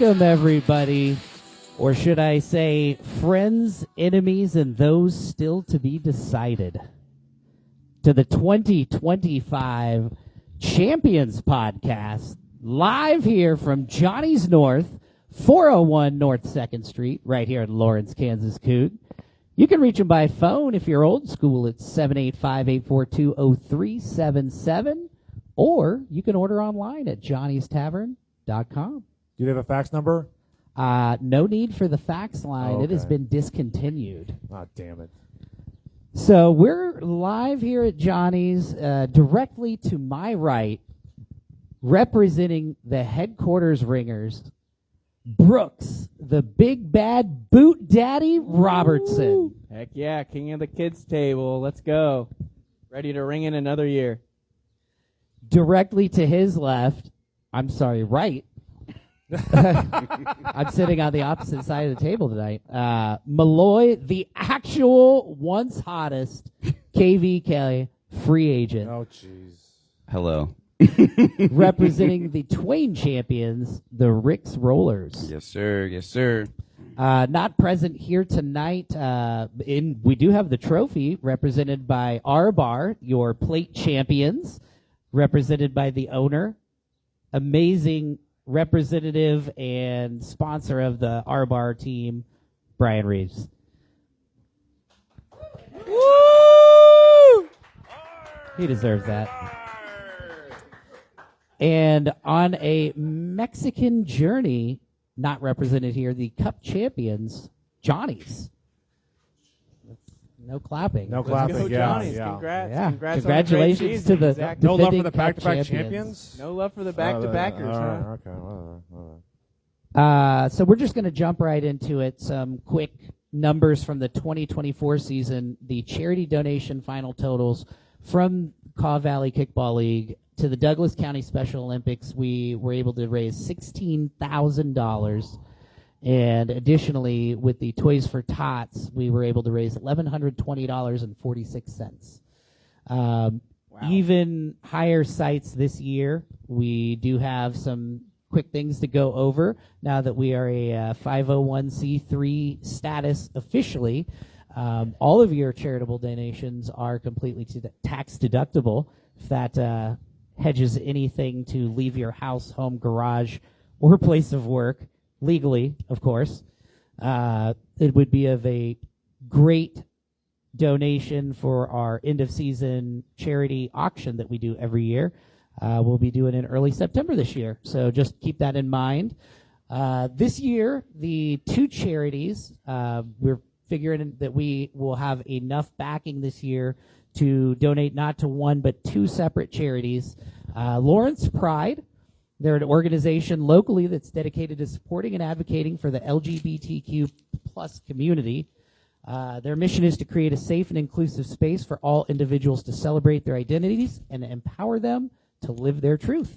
Welcome, everybody, or should I say friends, enemies, and those still to be decided, to the 2025 Champions Podcast, live here from Johnny's North, 401 North 2nd Street, right here in Lawrence, Kansas, Coog. You can reach them by phone if you're old school. It's 785-842-0377, or you can order online at johnnystavern.com. Do you have a fax number? No need for the fax line. Okay. It has been discontinued. Oh, damn it. So we're live here at Johnny's. Directly to my right, representing the headquarters ringers, Brooks, the big bad boot daddy Robertson. Heck yeah, king of the kids table. Let's go. Ready to ring in another year. Directly to his left, right. I'm sitting on the opposite side of the table tonight. Malloy, the actual once hottest KVK free agent. Oh, jeez. Hello. Representing the Twain champions, the Ricks Rollers. Yes, sir. Yes, sir. Not present here tonight. We do have the trophy represented by our bar, your plate champions, represented by the owner. Amazing representative and sponsor of the R-Bar team, Brian Reeves. Woo! He deserves that. And on a Mexican journey, not represented here, the Cup champions, Johnny's. No clapping. No Let's clapping. go, Yeah, Johnny's. yeah. Congrats. Yeah. Congrats Congratulations on a great season. to the Exactly. No love for defending the Cup back-to-back champions? No love for the back-to-backers, huh? Okay. All right. So we're just going to jump right into it. Some quick numbers from the 2024 season. The charity donation final totals from Caw Valley Kickball League to the Douglas County Special Olympics. We were able to raise $16,000. And additionally, with the Toys for Tots, we were able to raise $1,120.46. Wow. Even higher sites this year. We do have some quick things to go over now that we are a 501c3 status officially. All of your charitable donations are completely tax deductible. If that hedges anything to leave your house, home, garage, or place of work, legally, of course, it would be of a great donation for our end-of-season charity auction that we do every year. We'll be doing it in early September this year, so just keep that in mind. This year, the two charities, we're figuring that we will have enough backing this year to donate not to one but two separate charities. Lawrence Pride, they're an organization locally that's dedicated to supporting and advocating for the LGBTQ plus community. Their mission is to create a safe and inclusive space for all individuals to celebrate their identities and empower them to live their truth.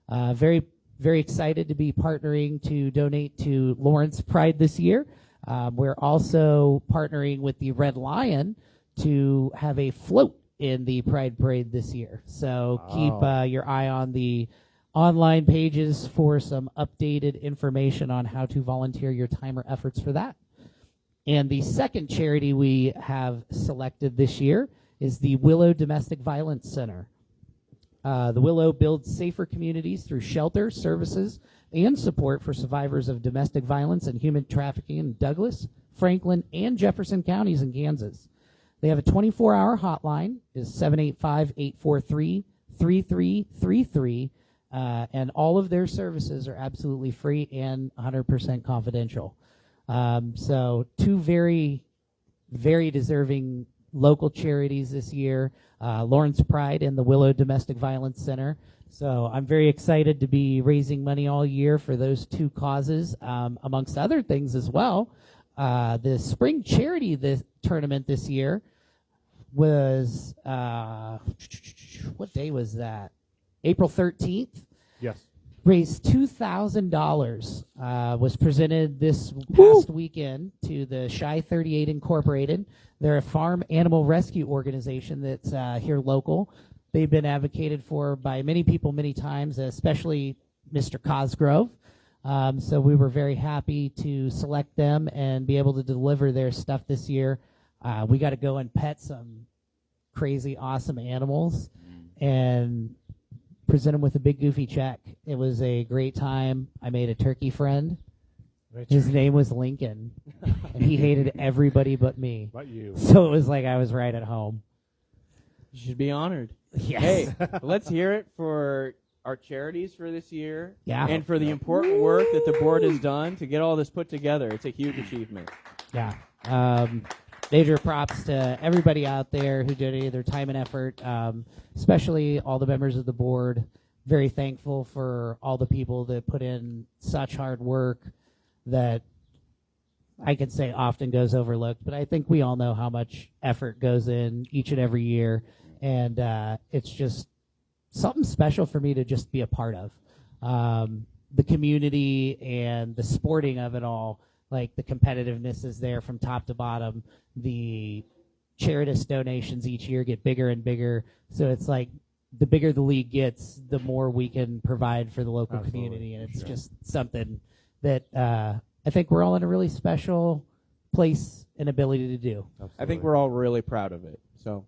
Very, very excited to be partnering to donate to Lawrence Pride this year. We're also partnering with the Red Lion to have a float in the Pride Parade this year. So keep your eye on the online pages for some updated information on how to volunteer your time or efforts for that. And the second charity we have selected this year is the Willow Domestic Violence Center. The Willow builds safer communities through shelter, services, and support for survivors of domestic violence and human trafficking in Douglas, Franklin, and Jefferson counties in Kansas. They have a 24-hour hotline, is 785-843-3333, and all of their services are absolutely free and 100% confidential. So two very, very deserving local charities this year, Lawrence Pride and the Willow Domestic Violence Center. So I'm very excited to be raising money all year for those two causes, amongst other things as well. The spring charity tournament this year was, what day was that? April 13th. Yes. Raised $2,000. Was presented this past weekend to the Shy 38 Incorporated. They're a farm animal rescue organization that's here local. They've been advocated for by many people many times, especially Mr. Cosgrove. So we were very happy to select them and be able to deliver their stuff this year. We got to go and pet some crazy, awesome animals and present them with a big, goofy check. It was a great time. I made a turkey friend. His name was Lincoln, and he hated everybody but me. But you. So it was like I was right at home. You should be honored. Yes. Hey, let's hear it for our charities for this year. Yeah. And for the important work that the board has done to get all this put together. It's a huge achievement. Yeah. Major props to everybody out there who donated their time and effort, especially all the members of the board. Very thankful for all the people that put in such hard work that I could say often goes overlooked, but I think we all know how much effort goes in each and every year, and it's just something special for me to just be a part of. The community and the sporting of it all, like the competitiveness is there from top to bottom. The charitous donations each year get bigger and bigger, so it's like the bigger the league gets, the more we can provide for the local community, and it's just something that I think we're all in a really special place and ability to do. Absolutely. I think we're all really proud of it. So,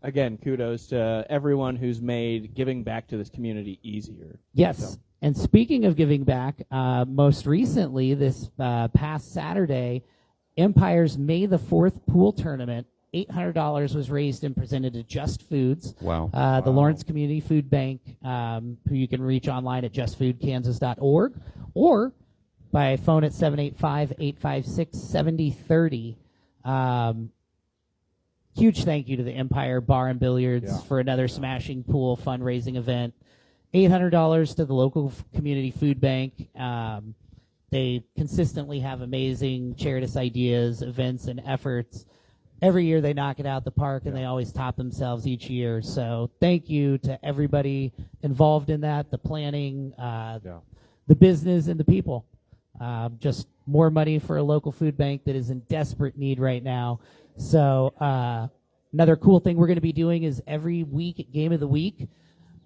again, kudos to everyone who's made giving back to this community easier. Yes. So. And speaking of giving back, most recently, this past Saturday, Empire's May the 4th pool tournament, $800 was raised and presented to Just Foods. Wow. The Lawrence Community Food Bank, who you can reach online at justfoodkansas.org or by phone at 785-856-7030. Huge thank you to the Empire Bar and Billiards for another smashing pool fundraising event. $800 to the local community food bank. They consistently have amazing charitous ideas, events, and efforts. Every year they knock it out the park, and they always top themselves each year. So thank you to everybody involved in that, the planning, the business, and the people. Just more money for a local food bank that is in desperate need right now. So another cool thing we're going to be doing is every week at Game of the Week,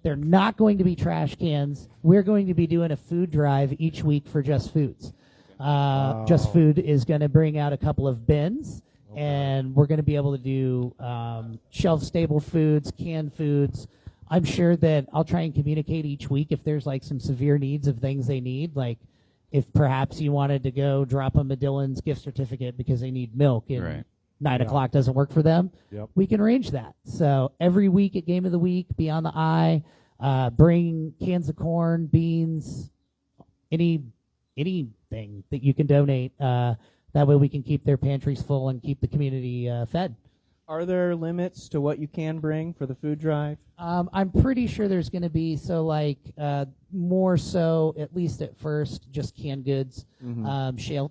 they're not going to be trash cans. We're going to be doing a food drive each week for Just Foods. Just Food is going to bring out a couple of bins, and we're going to be able to do shelf-stable foods, canned foods. I'm sure that I'll try and communicate each week if there's like some severe needs of things they need, like if perhaps you wanted to go drop them a Dillon's gift certificate because they need milk and 9 o'clock doesn't work for them, we can arrange that. So every week at Game of the Week, be on the eye, bring cans of corn, beans, anything that you can donate. That way we can keep their pantries full and keep the community fed. Are there limits to what you can bring for the food drive? I'm pretty sure there's going to be, more so, at least at first, just canned goods,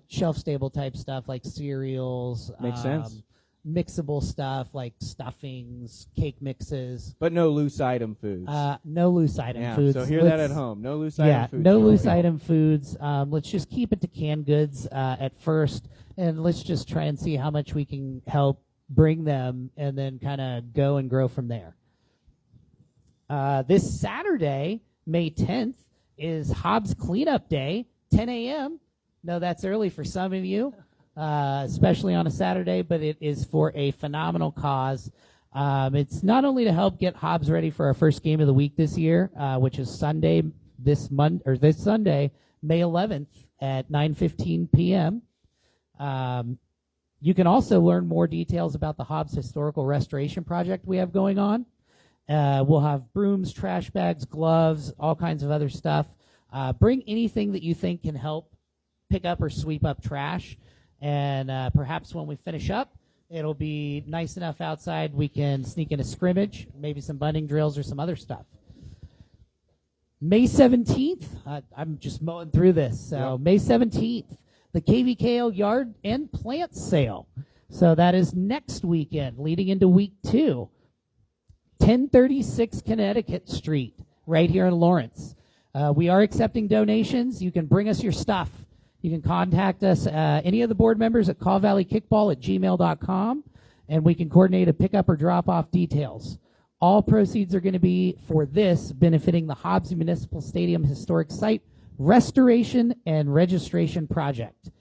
shelf-stable type stuff like cereals. Makes sense. Mixable stuff like stuffings, cake mixes. But no loose item foods. No loose item foods. So hear that at home. No loose item foods. No loose item foods. Let's just keep it to canned goods at first, and let's just try and see how much we can help bring them and then kind of go and grow from there. This Saturday, May 10th, is Hobbs Cleanup Day, 10 a.m. No, that's early for some of you, especially on a Saturday, but it is for a phenomenal cause. It's not only to help get Hobbs ready for our first game of the week this year, which is Sunday, this Sunday, May 11th at 9:15 p.m. You can also learn more details about the Hobbs Historical Restoration Project we have going on. We'll have brooms, trash bags, gloves, all kinds of other stuff. Bring anything that you think can help pick up or sweep up trash. And perhaps when we finish up, it'll be nice enough outside we can sneak in a scrimmage, maybe some bunting drills or some other stuff. May 17th, I'm just mowing through this. So May 17th, the KVKO Yard and Plant Sale. So that is next weekend, leading into week 2. 1036 Connecticut Street, right here in Lawrence. We are accepting donations. You can bring us your stuff. You can contact us, any of the board members at callvalleykickball@gmail.com, and we can coordinate a pickup or drop-off details. All proceeds are going to be for this, benefiting the Hobbs Municipal Stadium Historic Site restoration and registration project.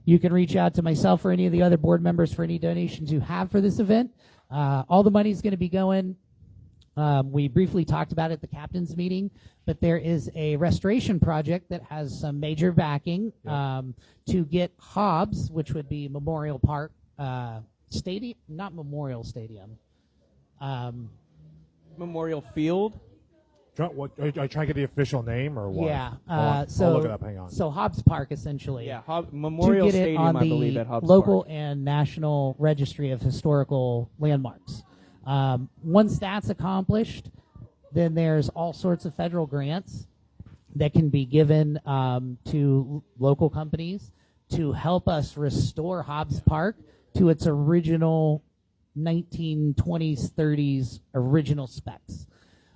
You can reach out to myself or any of the other board members for any donations you have for this event. All the money is going to be going. We briefly talked about it at the captain's meeting, but there is a restoration project that has some major backing to get Hobbs, which would be Memorial Park Stadium, not Memorial Stadium. Memorial Field. What, are you trying to get the official name or what? Yeah. I'll look it up. Hang on. So Hobbs Park, essentially. Yeah, Memorial to get Stadium, it on I believe, at the Hobbs local Park. and national registry of historical landmarks. Once that's accomplished, then there's all sorts of federal grants that can be given to local companies to help us restore Hobbs Park to its original 1920s, 30s original specs.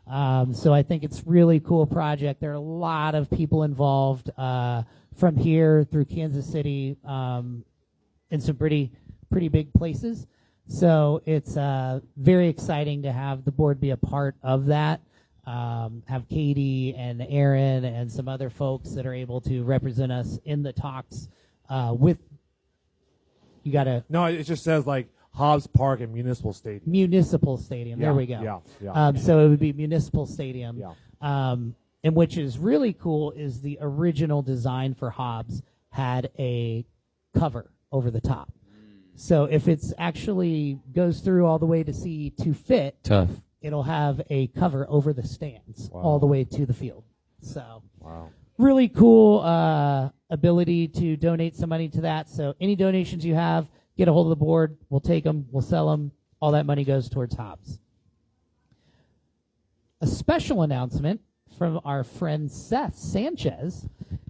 So I think it's really cool project. There are a lot of people involved from here through Kansas City in some pretty big places. So it's very exciting to have the board be a part of that. Have Katie and Aaron and some other folks that are able to represent us in the talks with. You got to. No, it just says like Hobbs Park and Municipal Stadium. Municipal Stadium. Yeah, There we go. Yeah. So it would be Municipal Stadium. Yeah. And which is really cool is the original design for Hobbs had a cover over the top. So if it's actually goes through all the way to see to fit, Tough. it'll have a cover over the stands Wow. all the way to the field. So Wow. really cool ability to donate some money to that. So any donations you have, get a hold of the board. We'll take them. We'll sell them. All that money goes towards Hobbs. A special announcement from our friend Seth Sanchez.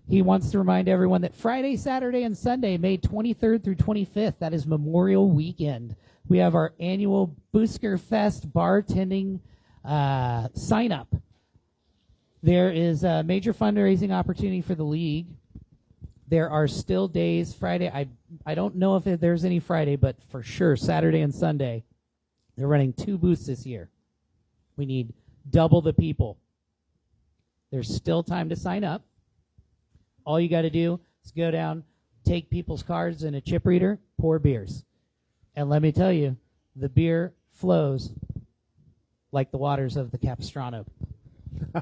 He wants to remind everyone that Friday, Saturday, and Sunday, May 23rd through 25th, that is Memorial Weekend. We have our annual Boosker Fest bartending sign up. There is a major fundraising opportunity for the league. There are still days, Friday. I don't know if there's any Friday, but for sure Saturday and Sunday. They're running 2 booths this year. We need double the people. There's still time to sign up. All you got to do is go down, take people's cards in a chip reader, pour beers. And let me tell you, the beer flows like the waters of the Capistrano.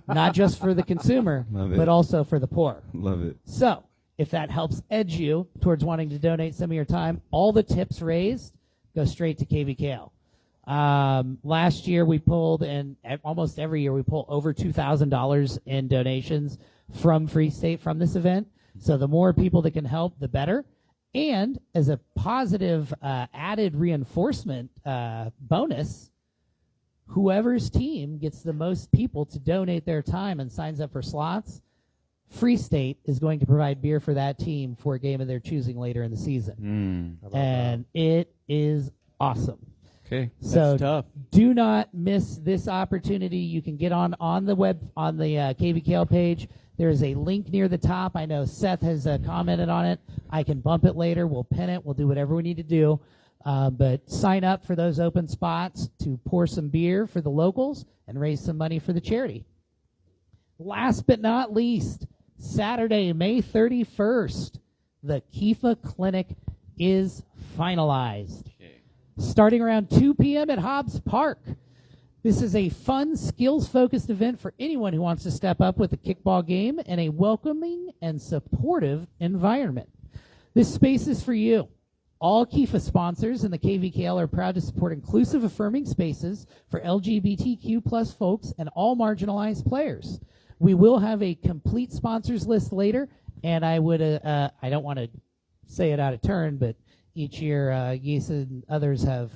Not just for the consumer, Love it. but also for the poor. Love it. So, if that helps edge you towards wanting to donate some of your time, all the tips raised go straight to KVKL. Last year we pulled, and almost every year we pull over $2,000 in donations from Free State from this event. So the more people that can help, the better. And as a positive added reinforcement bonus, whoever's team gets the most people to donate their time and signs up for slots, Free State is going to provide beer for that team for a game of their choosing later in the season. And it is awesome. Okay. So That's tough. do not miss this opportunity. You can get on the web, on the KVKL page. There is a link near the top. I know Seth has commented on it. I can bump it later. We'll pin it. We'll do whatever we need to do. But sign up for those open spots to pour some beer for the locals and raise some money for the charity. Last but not least, Saturday, May 31st, the Kifa Clinic is finalized. Starting around 2 p.m. at Hobbs Park. This is a fun, skills-focused event for anyone who wants to step up with a kickball game in a welcoming and supportive environment. This space is for you. All Kifa sponsors and the KVKL are proud to support inclusive, affirming spaces for LGBTQ plus folks and all marginalized players. We will have a complete sponsors list later, and I would I don't want to say it out of turn, but each year Yesa and others have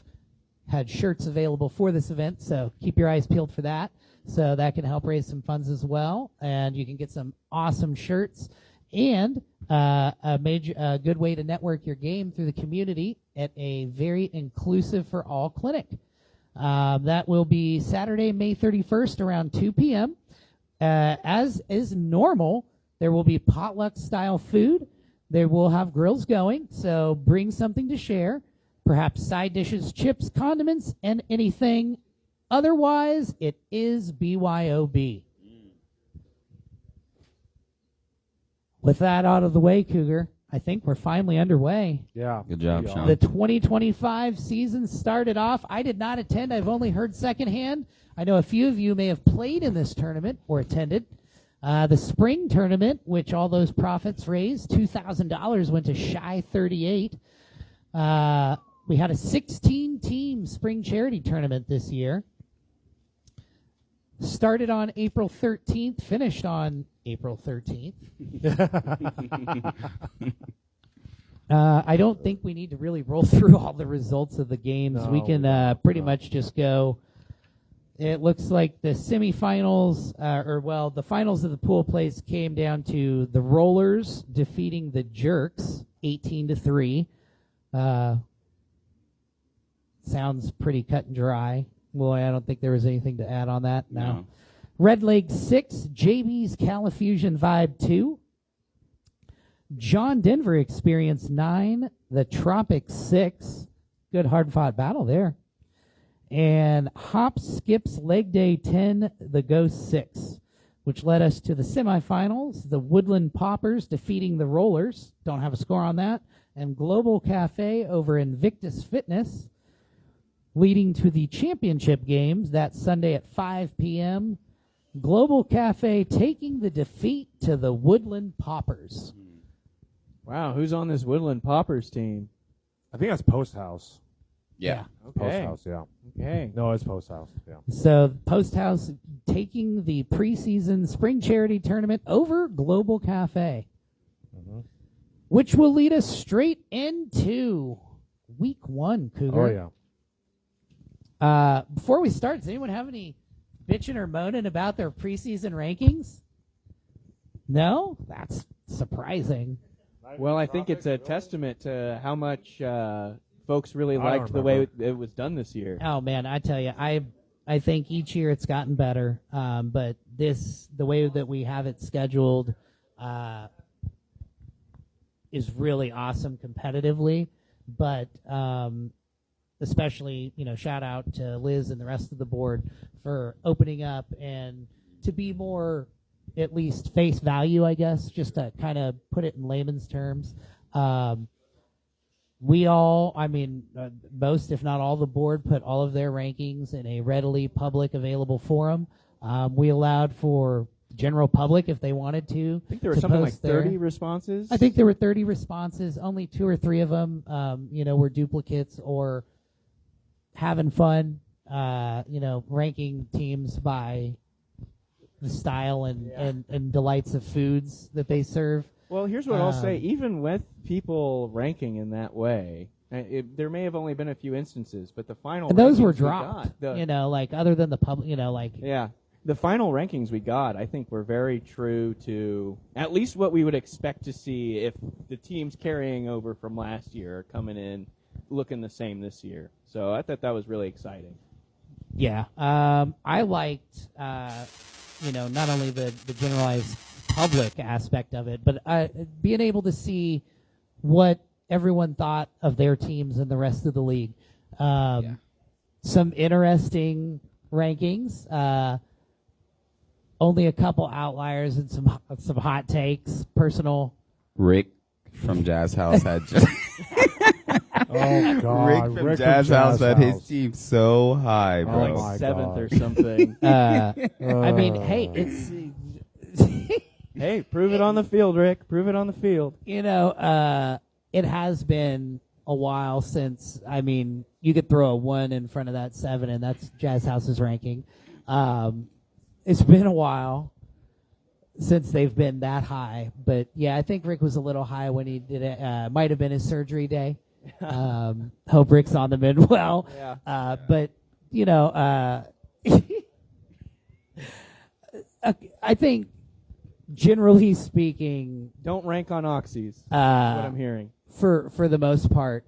had shirts available for this event, so keep your eyes peeled for that. So that can help raise some funds as well, and you can get some awesome shirts and a good way to network your game through the community at a very inclusive for all clinic. That will be Saturday, May 31st around 2 p.m. As is normal, there will be potluck-style food. They will have grills going, so bring something to share. Perhaps side dishes, chips, condiments, and anything. Otherwise, it is BYOB. With that out of the way, Cougar, I think we're finally underway. Yeah. Good job, We are. Sean. The 2025 season started off. I did not attend. I've only heard secondhand. I know a few of you may have played in this tournament or attended. The spring tournament, which all those profits raised, $2,000 went to Shy 38. We had a 16-team spring charity tournament this year. Started on April 13th, finished on April 13th. I don't think we need to really roll through all the results of the games. No, we can pretty much just go. It looks like the semifinals, the finals of the pool plays came down to the Rollers defeating the Jerks 18-3. Sounds pretty cut and dry. Well, I don't think there was anything to add on that. No. Red Lake 6, JB's Califusion Vibe 2. John Denver Experience 9, the Tropic 6. Good hard-fought battle there. And Hop Skips Leg Day 10, the Ghost 6, which led us to the semifinals. The Woodland Poppers defeating the Rollers. Don't have a score on that. And Global Cafe over Invictus Fitness, leading to the championship games that Sunday at 5 p.m. Global Cafe taking the defeat to the Woodland Poppers. Wow, who's on this Woodland Poppers team? I think that's Post House. Yeah. Post Okay. House, yeah. Okay. No, it's Post House, yeah. So Post House taking the preseason spring charity tournament over Global Cafe, which will lead us straight into week 1, Cougar. Oh, yeah. Before we start, does anyone have any bitching or moaning about their preseason rankings? No? That's surprising. Well, I think it's a testament to how much folks really I don't liked the way remember. it was done this year. Oh, man, I tell you, I think each year it's gotten better, but the way that we have it scheduled is really awesome competitively, but especially, shout out to Liz and the rest of the board for opening up and to be more, at least face value, I guess, just to kind of put it in layman's terms. Most, if not all, the board put all of their rankings in a readily public available forum. We allowed for general public, if they wanted to. I think there were to something like post there. 30 responses. I think there were 30 responses. Only 2 or 3 of them, were duplicates or having fun, ranking teams by the style and delights of foods that they serve. Well, here's what I'll say. Even with people ranking in that way, there may have only been a few instances, but the final And those rankings were we dropped, got, other than the public, yeah, the final rankings we got, I think, were very true to at least what we would expect to see if the teams carrying over from last year are coming in looking the same this year. So I thought that was really exciting. Yeah. I liked, not only the generalized public aspect of it, but being able to see what everyone thought of their teams and the rest of the league. Some interesting rankings. Only a couple outliers and some hot takes. Personal. Rick from Jazz House had just Oh, God. Rick from Jazz House had his team so high, bro. Oh, my 7th God. or something. Hey, it's Hey, prove it on the field, Rick. Prove it on the field. it has been a while since. You could throw a 1 in front of that 7, and that's Jazz House's ranking. It's been a while since they've been that high, but yeah, I think Rick was a little high when he did it. Might have been his surgery day. Hope Rick's on the mend well. Yeah. But I think generally speaking, Don't rank on oxys. That's what I'm hearing. for the most part,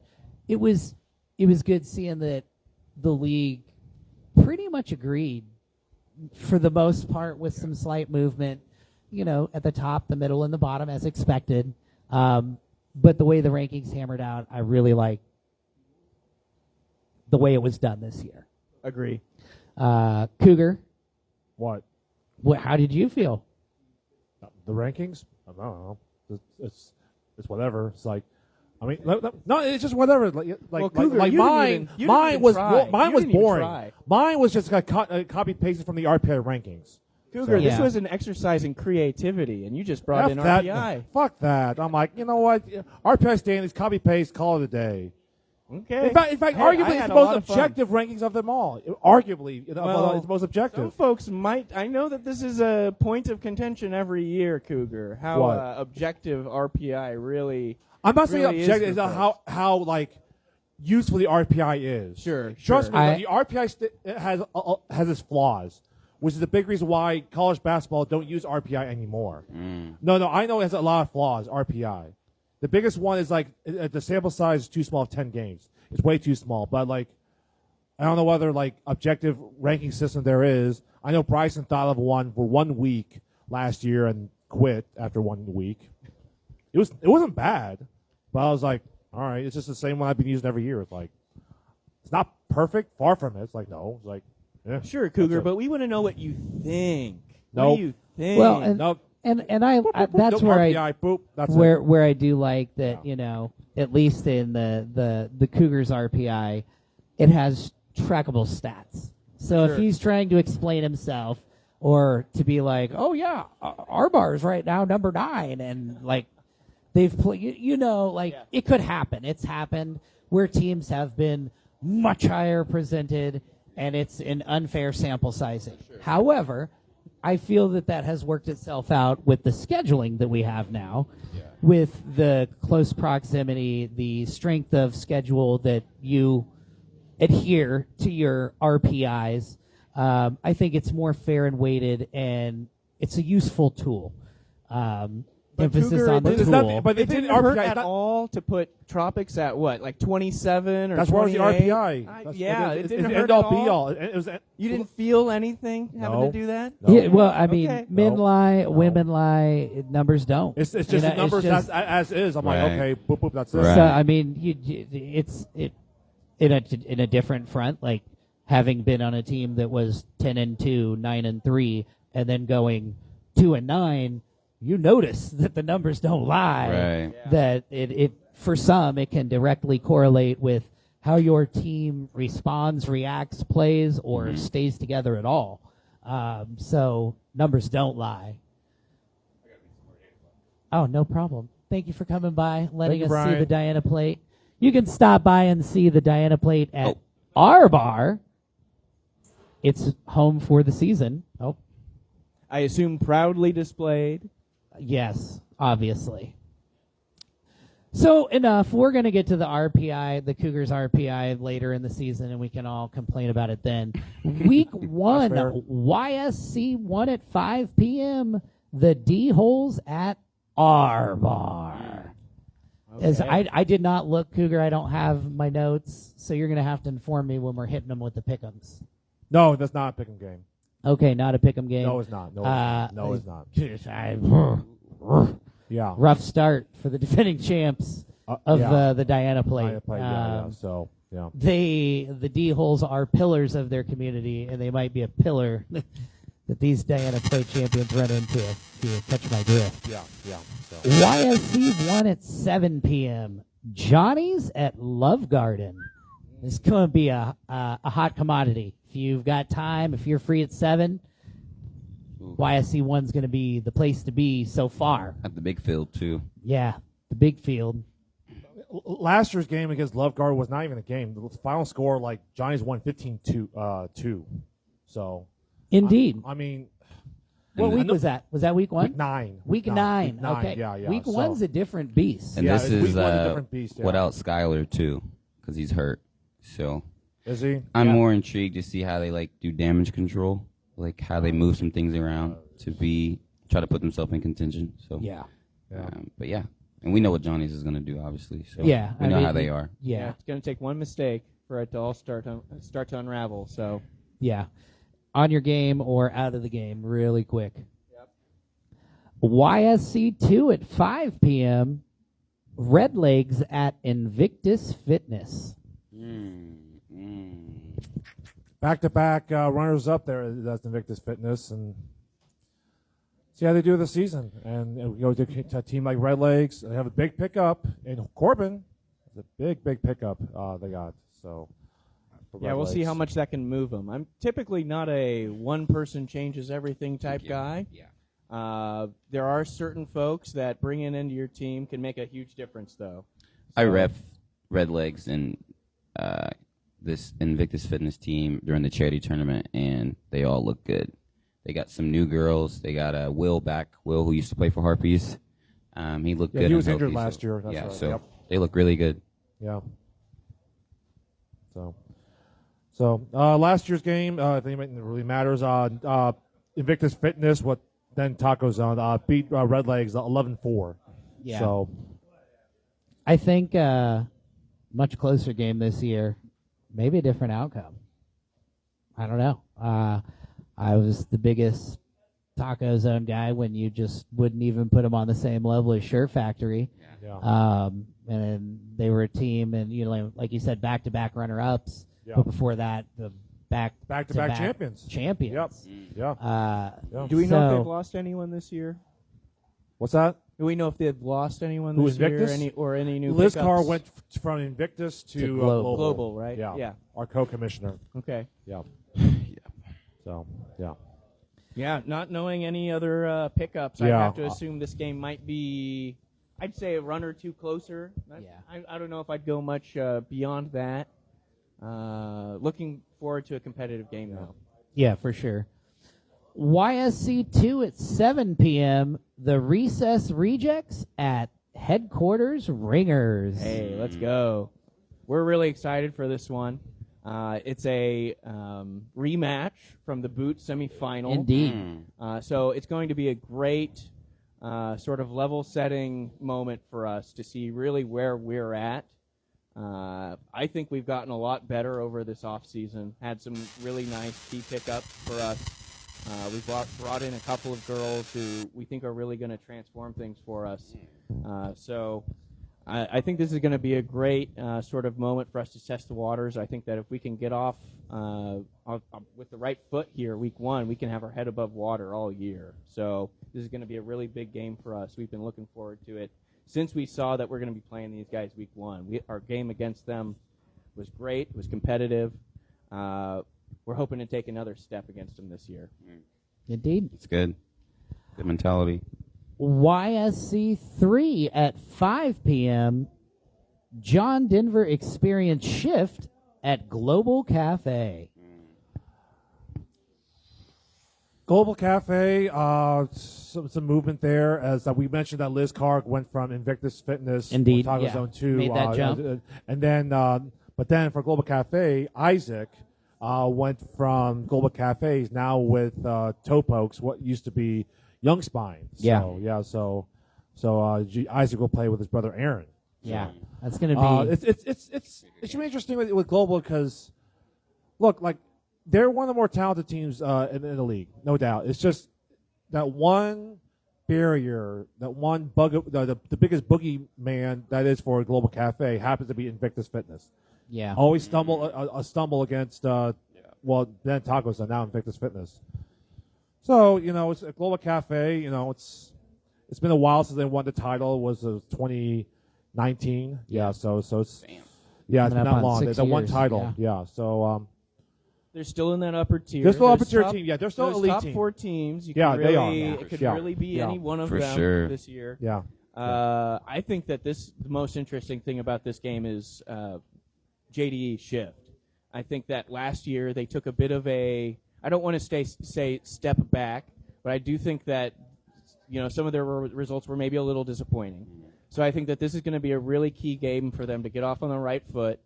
it was good seeing that the league pretty much agreed for the most part, with some slight movement, at the top, the middle, and the bottom as expected. But the way the rankings hammered out, I really like the way it was done this year. Agree. Cougar, What? how did you feel? The rankings? I don't know. it's whatever. It's like, I mean, no, it's just whatever. Like Cougar, you mine. didn't Mine even was try. mine You was didn't even boring. try. Mine was just copy pasted from the RPI rankings. Cougar, So- this Yeah. was an exercise in creativity, and you just brought in RPI. Fuck that. I'm like, you know what? RPI standings, copy paste, call it a day. Okay. In fact, Hey, arguably, I it's had the a most lot of fun. objective rankings of them all. Arguably, Well, it's the most Some objective. folks might. I know that this is a point of contention every year, Cougar. How What? objective RPI really. I'm not saying really is objective. for Is folks. how like useful the RPI is. Sure, Trust sure. me, the RPI has its flaws, which is the big reason why college basketball don't use RPI anymore. No, I know it has a lot of flaws. RPI, the biggest one is like the sample size is too small of 10 games. It's way too small. But like, I don't know whether like objective ranking system there is. I know Bryson thought of one for 1 week last year and quit after 1 week. It wasn't bad, but I was like, all right, it's just the same one I've been using every year. It's like, it's not perfect, far from it. It's like, no, it's like, yeah. Sure, Cougar, That's it. but we want to know what you think. What Nope. do you think? Well, and Nope. I that's Nope, where RPI, boop, that's it. where I do like that, Yeah. At least in the Cougars RPI, it has trackable stats. So Sure. if he's trying to explain himself or to be like, oh yeah, our bar is right now number 9, and like they've played, it could happen. It's happened where teams have been much higher presented, and it's an unfair sample sizing. However, I feel that has worked itself out with the scheduling that we have now, with the close proximity, the strength of schedule that you adhere to your RPIs. I think it's more fair and weighted, and it's a useful tool. Emphasis Cougar, on the it tool. but they it didn't didn't hurt RPI at all to put Tropics at what, like 27 or That's where was the 28? RPI. Yeah, it didn't it's hurt end at all all. be all. It was. You didn't feel anything having No. to do that? No. Yeah, well, I mean, Okay. men No. lie, No. women lie, numbers don't. It's just You know, the numbers it's just- as is. I'm Right. like, okay, boop, boop, that's it. Right. So I mean, it's in a different front, like having been on a team that was 10-2, 9-3, and then going 2-9. You notice that the numbers don't lie. Right. Yeah. That it for some it can directly correlate with how your team responds, reacts, plays, or stays together at all. So numbers don't lie. Oh, no problem. Thank you for coming by, letting Thank us you, see Brian. the Diana Plate. You can stop by and see the Diana Plate at our bar. It's home for the season. Oh, I assume proudly displayed. yes, obviously. So enough. We're going to get to the RPI, the Cougars RPI later in the season, and we can all complain about it then. Week 1, fair. YSC 1 at 5 p.m. The D-holes at our bar. As I did not look, Cougar. I don't have my notes, so you're going to have to inform me when we're hitting them with the pick'ems. No, that's not a pick'em game. Okay, not a pick'em game. No, it's not. No, it's not. Yeah. Rough start for the defending champs of yeah. the Diana Plate. I played, yeah. So, yeah. The D holes are pillars of their community, and they might be a pillar that these Diana Plate champions run into. If you catch my drift. Yeah. So. YSC 1 at 7 p.m. Johnny's at Love Garden. This is going to be a hot commodity. If you've got time, if you're free at 7, YSC 1's going to be the place to be so far. At the big field, too. Yeah, the big field. Last year's game against Love Guard was not even a game. The final score, like, Johnny's won 15-2. So. Indeed. I mean. What And week was that? Was that week 1? Week 9. Week 9. Week 9. Okay. Yeah. Week so. 1's a different beast. And Yeah, this it's is week one, a different beast, yeah. without Skyler, too, because he's hurt. So Is he? I'm Yeah. more intrigued to see how they, like, do damage control, like how they move some things around to try to put themselves in contention. So Yeah. But yeah. And we know what Johnny's is going to do, obviously. So Yeah, we I know mean, how they are. Yeah. It's going to take one mistake for it to all start to unravel. So Yeah. On your game or out of the game really quick. YSC 2 at 5 p.m. Red Legs at Invictus Fitness. Back-to-back runners up there. That's Invictus Fitness, and see how they do this season. And we go to a team like Red Legs. They have a big pickup. And Corbin is a big pickup they got. So, Yeah, we'll see how much that can move them. I'm typically not a one-person changes everything type guy. Yeah. There are certain folks that bringing into your team can make a huge difference, though. I So- ref Red Legs and this Invictus Fitness team during the charity tournament, and they all look good. They got some new girls. They got Will back. Will, who used to play for Harpies. He looked good. He and was injured healthy, last so, year. That's yeah, right. so Yep. they look really good. Yeah. So last year's game, I think it really matters. Invictus Fitness, then Taco Zone, beat Red Legs 11-4. Yeah. So I think much closer game this year, maybe a different outcome. I don't know. I was the biggest Taco Zone guy when you just wouldn't even put them on the same level as Shirt Factory. yeah. And they were a team, and like you said, back-to-back runner-ups. Yeah. But before that, the Back-to-back champions. Champions. Yeah. Yeah. Do we know if So- they've lost anyone this year? What's that? Do we know if they've lost anyone Who, this year? Invictus? Any new Liz pickups? Carr went from Invictus to Global. Global, right? Yeah. Yeah. Our co-commissioner. Okay. Yeah. So, yeah. Yeah, not knowing any other pickups, I Yeah. have to assume this game might be, I'd say, a run or two closer. I don't know if I'd go much beyond that. Looking forward to a competitive game, though. Yeah, for sure. YSC2 at 7 p.m. The Recess Rejects at Headquarters Ringers. Hey, let's go. We're really excited for this one. It's a rematch from the Boot semifinal. Indeed. So it's going to be a great sort of level-setting moment for us to see really where we're at. I think we've gotten a lot better over this off-season, had some really nice key pickups for us. We've brought in a couple of girls who we think are really going to transform things for us. So I think this is going to be a great sort of moment for us to test the waters. I think that if we can get off with the right foot here, week one, we can have our head above water all year. So this is going to be a really big game for us. We've been looking forward to it since we saw that we're going to be playing these guys week one. Our game against them was great. It was competitive. We're hoping to take another step against them this year. Indeed. It's good. Good mentality. YSC3 at 5 p.m. John Denver Experience Shift at Global Cafe. Global Cafe, some movement there. As we mentioned, that Liz Carr went from Invictus Fitness, Indeed, Taco yeah. Zone 2, Made that jump. and then, but then for Global Cafe, Isaac went from Global Cafes now with Toe Pokes, what used to be Young Spine. Yeah. So Isaac will play with his brother Aaron. Yeah, that's going to be. It's really interesting with Global because, look, like they're one of the more talented teams in the league, no doubt. It's just that one barrier, that one bug, the biggest boogeyman that is for a Global Cafe happens to be Invictus Fitness. Yeah. Always stumble against then Tacos and now Invictus Fitness. So it's a Global Cafe. It's been a while since they won the title. It was 2019. Yeah. So it's it's Coming been up that on long. 6 They won years, title. Yeah. So They're still in that upper tier. they're still upper Those tier top- team. Yeah, they're still those elite top team. 4 teams. You Yeah, can they really, are. Yeah, it could yeah. really be Yeah. any one of For them sure. this year. Yeah. I think that the most interesting thing about this game is JDE shift. I think that last year they took a bit of I don't want to say step back, but I do think that some of their results were maybe a little disappointing. So I think that this is going to be a really key game for them to get off on the right foot,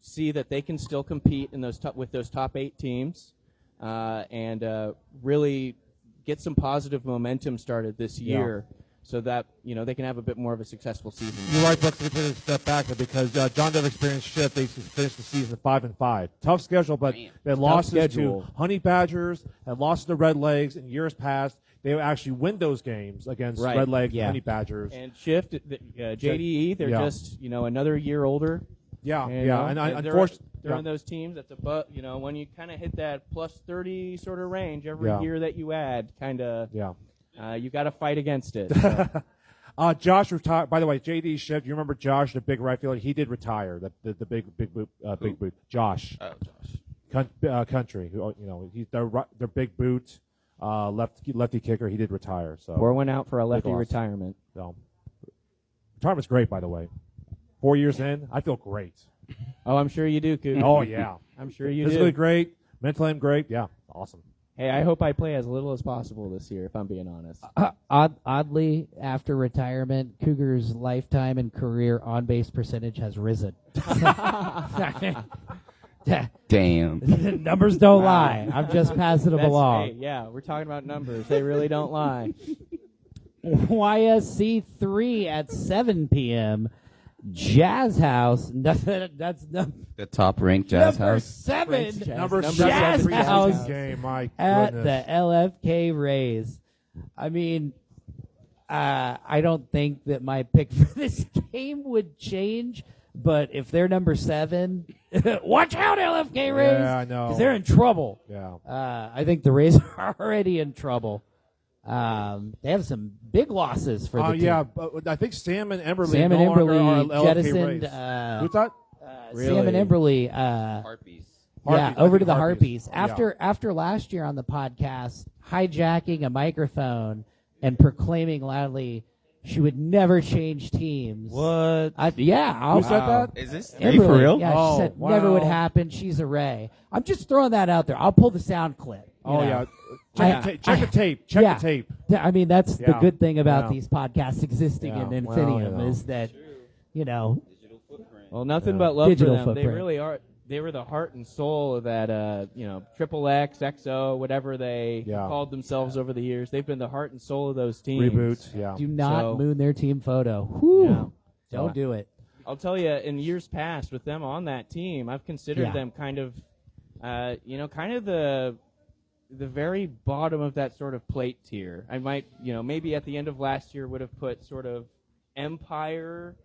see that they can still compete in with those top 8 teams, and really get some positive momentum started this year. So that they can have a bit more of a successful season. You're right, Brooks. We took a step back because John Denver Experience Shift, they finished the season 5-5. Tough schedule, but they had losses schedule. to Honey Badgers, had lost to Red Legs in years past. They would actually win those games against Right. Red Legs Yeah. and Honey Badgers. And Shift, JDE, they're Yeah. just another year older. Yeah, You yeah. know, And they're unfortunately, in those teams that's above. When you kind of hit that plus 30 sort of range every Yeah. year that you add, kind of. yeah. You got to fight against it. So. Josh retired. By the way, JD Shift. You remember Josh, the big right fielder? He did retire. The big boot. Josh. Oh, Josh. Country. He's their big boot. Lefty kicker. He did retire. So Pour one out for a lefty loss. retirement. So, retirement's great, by the way. 4 years in, I feel great. Oh, I'm sure you do, Coop. Oh yeah, I'm sure you physically do. great, mentally I'm great. Yeah, awesome. Hey, I hope I play as little as possible this year, if I'm being honest. Oddly, after retirement, Cougar's lifetime and career on-base percentage has risen. Damn. Numbers don't lie. I'm just passing them along. Hey, yeah, we're talking about numbers. They really don't lie. YSC 3 at 7 p.m. Jazz House. That's The top ranked Jazz number House. 7 Number Jazz 7 House game. My at goodness. the LFK Rays. I mean, I don't think that my pick for this game would change, but if they're number 7, watch out, LFK Rays. Yeah, I know. 'Cause they're in trouble. Yeah. I think the Rays are already in trouble. They have some big losses for the team. Yeah, but I think Sam and Emberley Sam no and longer are Emberley LFK jettisoned. Rays. Who's that? Sam and Emberley. Harpies. Yeah, Harpies. I over think to the Harpies. Harpies. After last year on the podcast, hijacking a microphone and proclaiming loudly she would never change teams. What? Yeah. Who said that? Is this Emberley. Yeah, Oh, she said wow. never would happen. She's a Ray. I'm just throwing that out there. I'll pull the sound clip. Oh, you know. yeah. Check the tape. Check yeah. the tape. I mean, that's the Yeah. good thing about Yeah. these podcasts existing Yeah. in Well, Infinium you know. is that, you know, Well, nothing Yeah. but love Digital for them. They footprint. really are. They were the heart and soul of that, Triple X, XO, whatever they Yeah. called themselves over the years. They've been the heart and soul of those teams. Reboot. Yeah. do not So- moon their team photo. Whew. Yeah. Don't do it. I'll tell you, in years past, with them on that team, I've considered Yeah. them kind of the very bottom of that sort of plate tier. I might, maybe at the end of last year would have put sort of Empire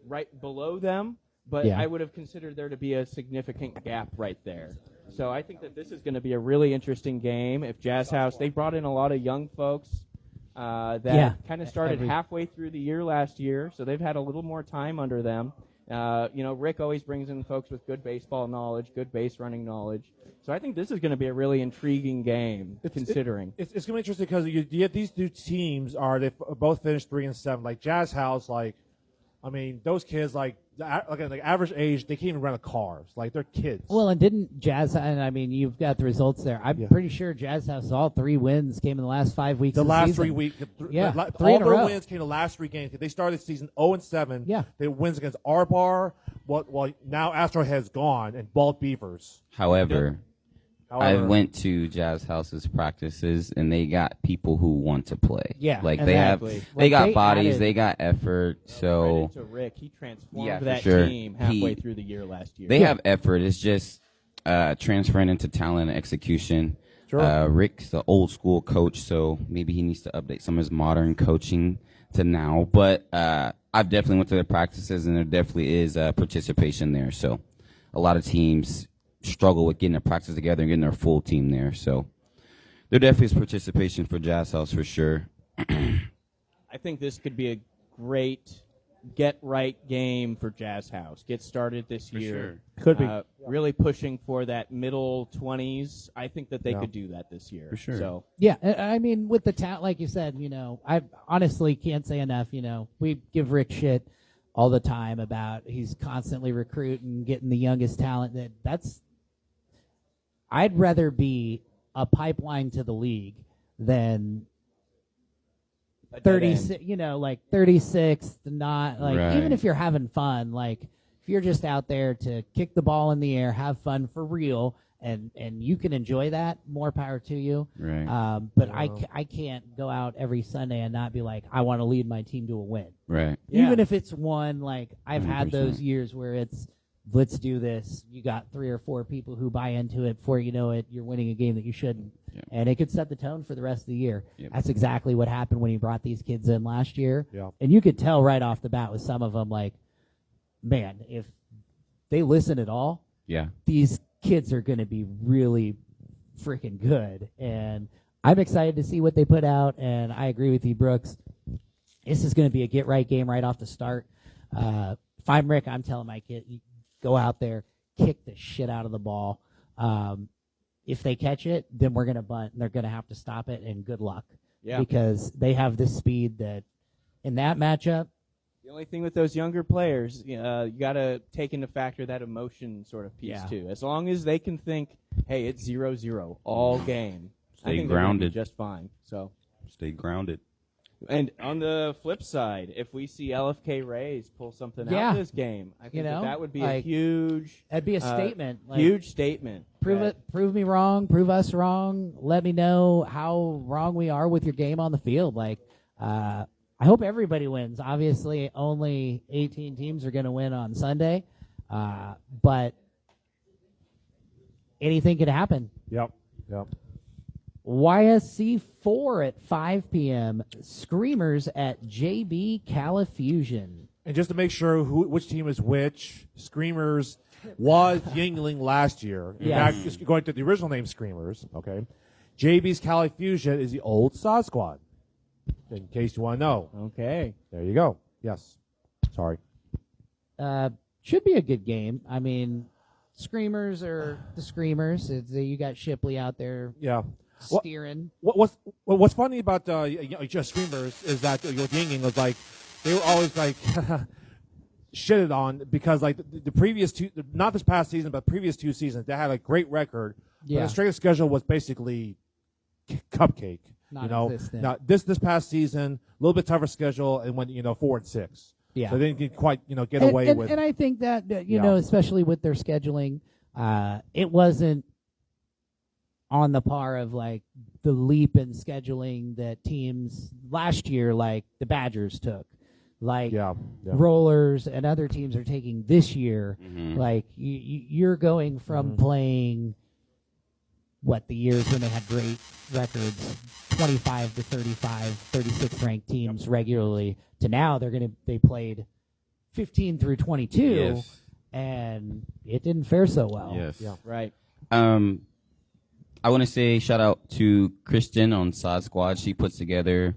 right below them, but Yeah. I would have considered there to be a significant gap right there. So I think that this is going to be a really interesting game. If Jazz House, they brought in a lot of young folks that kind of started halfway through the year last year, so they've had a little more time under them. Rick always brings in folks with good baseball knowledge, good base running knowledge. So I think this is going to be a really intriguing game, considering. It's going to be interesting because you have these two teams they both finished 3-7. Like Jazz House, those kids average age, they can't even rent a cars. Like they're kids. Well, and didn't Jazz, and I mean, you've got the results there. I'm pretty sure Jazz House, all 3 wins came in the last 5 weeks The of last season. 3 weeks, Yeah, all 3 in a their row. wins came the last 3 games. They started season 0-7. Yeah. They wins against Arbar. Well, now Astro has gone and Bald Beavers. However, I However, went to Jazz House's practices, and they got people who want to play. Yeah, like exactly. they got They bodies, added- they got effort. So Credit to Rick, he transformed Yeah, for that sure. team halfway through the year last year. they have effort. It's just transferring into talent and execution. Sure. Rick's the old school coach, so maybe he needs to update some of his modern coaching to now. But I've definitely went to their practices, and there definitely is participation there. So a lot of teams struggle with getting their practice together and getting their full team there. So there definitely is participation for Jazz House for sure. I think this could be a great get-right game for Jazz House. Get started this year. Could be. Really pushing for that middle 20s. I think that they Yeah. could do that this year. For sure. So Yeah, I mean, with the talent, like you said, I honestly can't say enough. We give Rick shit all the time about he's constantly recruiting, getting the youngest talent. I'd rather be a pipeline to the league than a dead 36, end. 36th, not Right. even if you're having fun, if you're just out there to kick the ball in the air, have fun for real, and you can enjoy that, more power to you. Right. But I can't go out every Sunday and not be like, I want to lead my team to a win. Right. Yeah. Even if it's one, I've had 100%. those years where it's, let's do this. You got 3 or 4 people who buy into it. Before you know it, you're winning a game that you shouldn't. Yep. And it could set the tone for the rest of the year. Yep. That's exactly what happened when he brought these kids in last year. Yeah. And you could tell right off the bat with some of them, man, if they listen at all, Yeah. these kids are going to be really freaking good. And I'm excited to see what they put out, and I agree with you, Brooks. This is going to be a get-right game right off the start. If I'm Rick, I'm telling my kid, you go out there, kick the shit out of the ball. If they catch it, then we're going to bunt, and they're going to have to stop it, and good luck. Yeah. Because they have this speed that in that matchup. The only thing with those younger players, you got to take into factor that emotion sort of piece, too. As long as they can think, hey, it's 0-0 all game, I Stay think they're gonna grounded. be just fine. So. Stay grounded. And on the flip side, if we see LFK Rays pull something out this game, I think that would be a huge. That'd be a statement. Huge statement. Prove me wrong. Prove us wrong. Let me know how wrong we are with your game on the field. I hope everybody wins. Obviously, only 18 teams are going to win on Sunday, but anything could happen. Yep. YSC 4 at 5 p.m. Screamers at JB Califusion. And just to make sure which team is which, Screamers was Yingling last year. In fact, just going to the original name Screamers, okay. JB's Califusion is the old Sod Squad, in case you want to know. Okay. There you go. Yes. Sorry. Should be a good game. I mean, Screamers are the Screamers. You got Shipley out there steering. What's funny about just Screamers is that with Yingling was like they were always like shitted on because like the previous two, not this past season, but previous 2 seasons, they had a great record. Yeah. But the strength schedule was basically cupcake. Non-existent. Now this past season, a little bit tougher schedule, and went 4-6. Yeah. So they didn't quite get away with. And I think that especially with their scheduling, it wasn't on the par of like the leap in scheduling that teams last year, like the Badgers took, like Rollers and other teams are taking this year. Mm-hmm. Like you're going from playing the years when they had great records, 25 to 35, 36 ranked teams regularly, to now they played 15 through 22, and it didn't fare so well. Yes. Yeah. Right. I want to say shout out to Kristen on Sod Squad. She puts together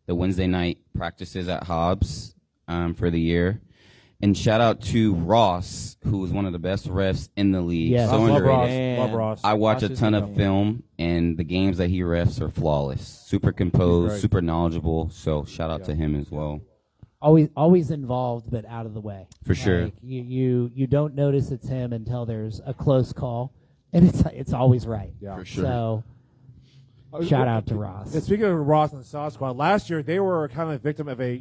the Wednesday night practices at Hobbs for the year. And shout out to Ross, who is one of the best refs in the league. Yes. So Love underrated. Love Ross. I watch Ross a is ton the of man. film, and the games that he refs are flawless. Super composed, super knowledgeable. So shout out to him as well. Always involved, but out of the way. For sure. Like, you don't notice it's him until there's a close call, and it's always right. Yeah. For sure. So shout out to Ross. And speaking of Ross and the Sod Squad, last year they were kind of a victim of a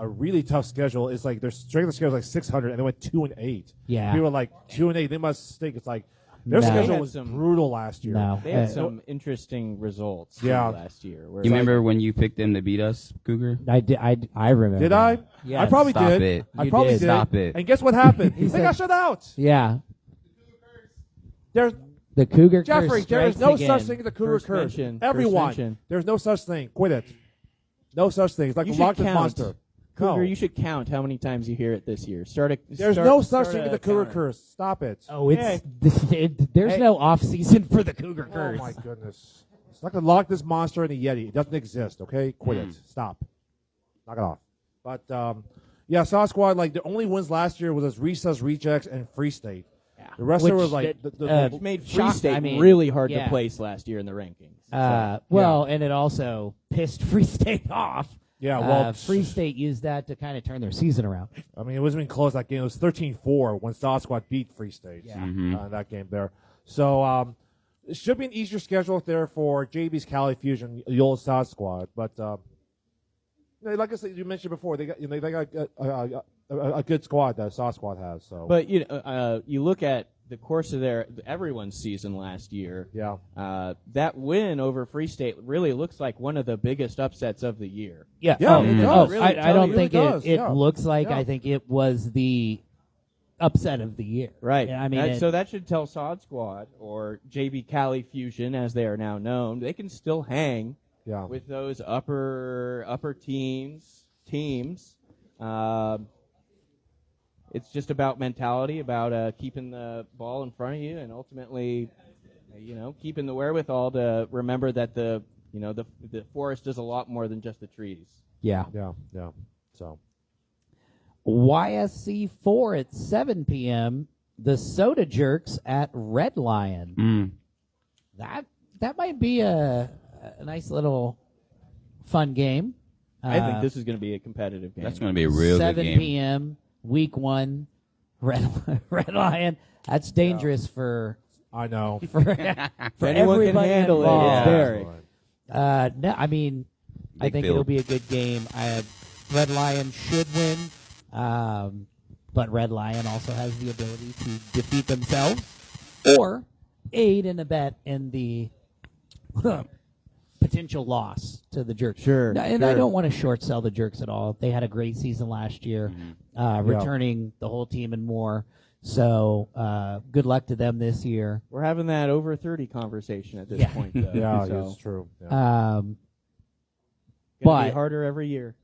really tough schedule. It's like their strength of schedule is like 600, and they went 2-8. Yeah. People were like 2-8. They must think it's like their No. schedule They had was some- brutal last year. No. They had some interesting results last year. You remember when you picked them to beat us, Cougar? I did. I remember. Did I? Yeah. I probably Stop did. it. I You probably did. did. Stop it. And guess what happened? they said- got shut out. Yeah. There's The Cougar Jeffrey. curse There is strikes no again. such thing as a Cougar First curse. mention. Everyone. First mention. There's no such thing. Quit it. No such thing. It's like You a should Loch Ness count. monster. Cougar, No. you should count how many times you hear it this year. There's no such thing as a Cougar curse. Stop it. Oh, there's no off season for the Cougar Oh curse. my goodness. It's like a Loch Ness monster and a Yeti. It doesn't exist, okay? Quit it. Stop. Knock it off. But, Sod Squad, like, the only wins last year was Recess, Rejects, and Free State. The rest of it was like... It made Free Shocked, State I mean, really hard yeah. to place last year in the rankings. And it also pissed Free State off. Yeah, well... Free State used that to kind of turn their season around. I mean, it wasn't even close, that game. It was 13-4 when Sod Squad beat Free State. Yeah. That game there. So, it should be an easier schedule there for JB's Cali Fusion, the old Sod Squad. But, like I said, you mentioned before, they got a good squad that Sod Squad has. So, But you look at the course of everyone's season last year. yeah. That win over Free State really looks like one of the biggest upsets of the year. Yeah. Yeah, Oh, it does. oh, Really I don't really think does, it yeah. looks like. Yeah. I think it was the upset of the year. Right. Yeah, I mean, so that should tell Sod Squad or JB Cali Fusion, as they are now known, they can still hang Yeah. with those upper teams. It's just about mentality, about keeping the ball in front of you, and ultimately, keeping the wherewithal to remember that the You know, the forest is a lot more than just the trees. Yeah. Yeah. So YSC 4 at 7 p.m. The Soda Jerks at Red Lion. That might be a nice little fun game. I think this is going to be a competitive game. That's going to be a real good 7 game. p.m. Week 1. Red Lion. That's dangerous for I know. for anyone can everybody handle it, involved. it's Derek. No, I mean, I Big think field. it'll be a good game. Red Lion should win, but Red Lion also has the ability to defeat themselves or aid and abet in the potential loss to the Jerks. Sure, And I sure. don't want to short sell the Jerks at all. They had a great season last year, returning the whole team and more. So good luck to them this year. We're having that over 30 conversation at this Yeah. point, though. Yeah, so, it's true. Yeah. gonna But- be harder every year.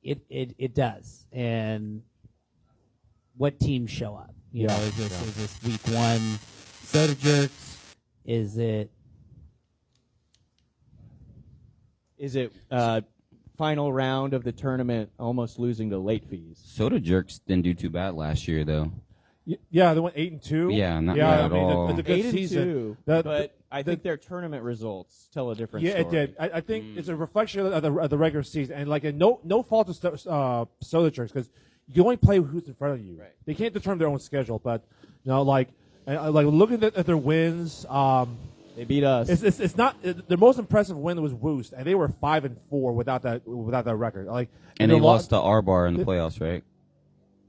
It does. And what teams show up? You know, is this week 1 Soda Jerks? Is it Final round of the tournament, almost losing to late fees? Soda Jerks didn't do too bad last year, though. Yeah, they went 8-2. Yeah, not yeah, bad I at mean, all. It's a good 8-2, season. but I think their tournament results tell a different Yeah, story. it did. I think it's a reflection of the regular season, and like no fault of Soda Jerks because you only play who's in front of you. Right. They can't determine their own schedule, but like looking at their wins. They beat us. It's not their most impressive win was Woost, and they were 5-4 without that record. Like And they their lost to R-Bar in the playoffs, right?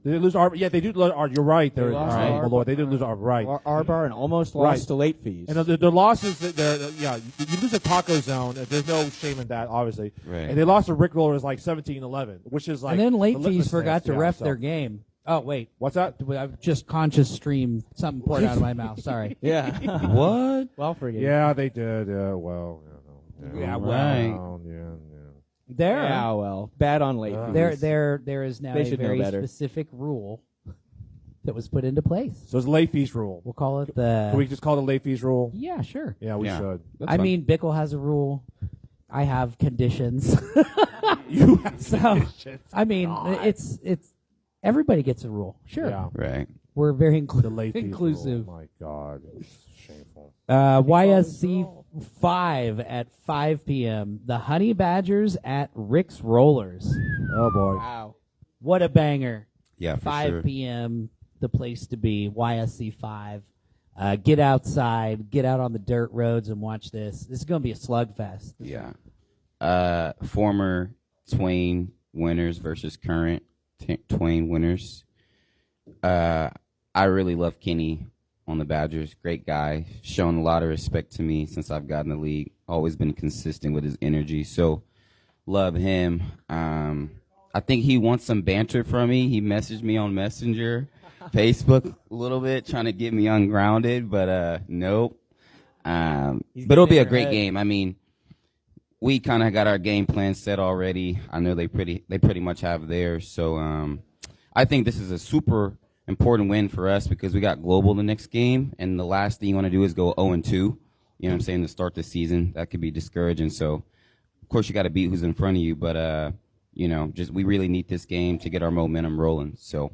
Did they lose R? Yeah, they do lose R. You're right. They lost to R-Bar. Malloy. They did lose R. Right. Arbar and almost Right. lost to late fees. And the losses, you lose a Taco Zone. There's no shame in that, obviously. Right. And they lost to Rick Rollers like 17-11, which is like. and then late the litmus fees forgot test, to yeah, ref so. their game. Oh wait, What's that? I've just conscious streamed something poured out of my mouth. Sorry. yeah. What? Well, forget. Yeah, they did. Yeah, well, Yeah, right. There, Yeah, well, bad on late fees. there is now They a should know very better. specific rule that was put into place. So it's the late fees rule. We'll call it the. Can we just call it the late fees rule? Yeah, sure. Yeah, we Yeah. should. That's I fine. mean, Bickle has a rule. I have conditions. You have So, I mean, it's everybody gets a rule. Sure, Yeah. Right. we're very The late fees inclusive. rule. Oh my God, it's shameful. YSC 5 at 5 p.m. The Honey Badgers at Rick's Rollers. Oh boy. Wow. What a banger. Yeah, for 5 sure. p.m., the place to be, YSC 5. Get outside, get out on the dirt roads and watch this. This is going to be a slugfest. Yeah. Former Twain winners versus current Twain winners. I really love Kenny on the Badgers. Great guy. Shown a lot of respect to me since I've gotten the league. Always been consistent with his energy. So, love him. I think he wants some banter from me. He messaged me on Messenger, Facebook a little bit, trying to get me ungrounded, but nope. But it'll be a great game. I mean, we kind of got our game plan set already. I know they pretty much have theirs. So I think this is a super important win for us because we got Global the next game, and the last thing you want to do is go 0-2. You know what I'm saying, to start the season. That could be discouraging. So, of course, you got to beat who's in front of you, but you know, just we really need this game to get our momentum rolling. So,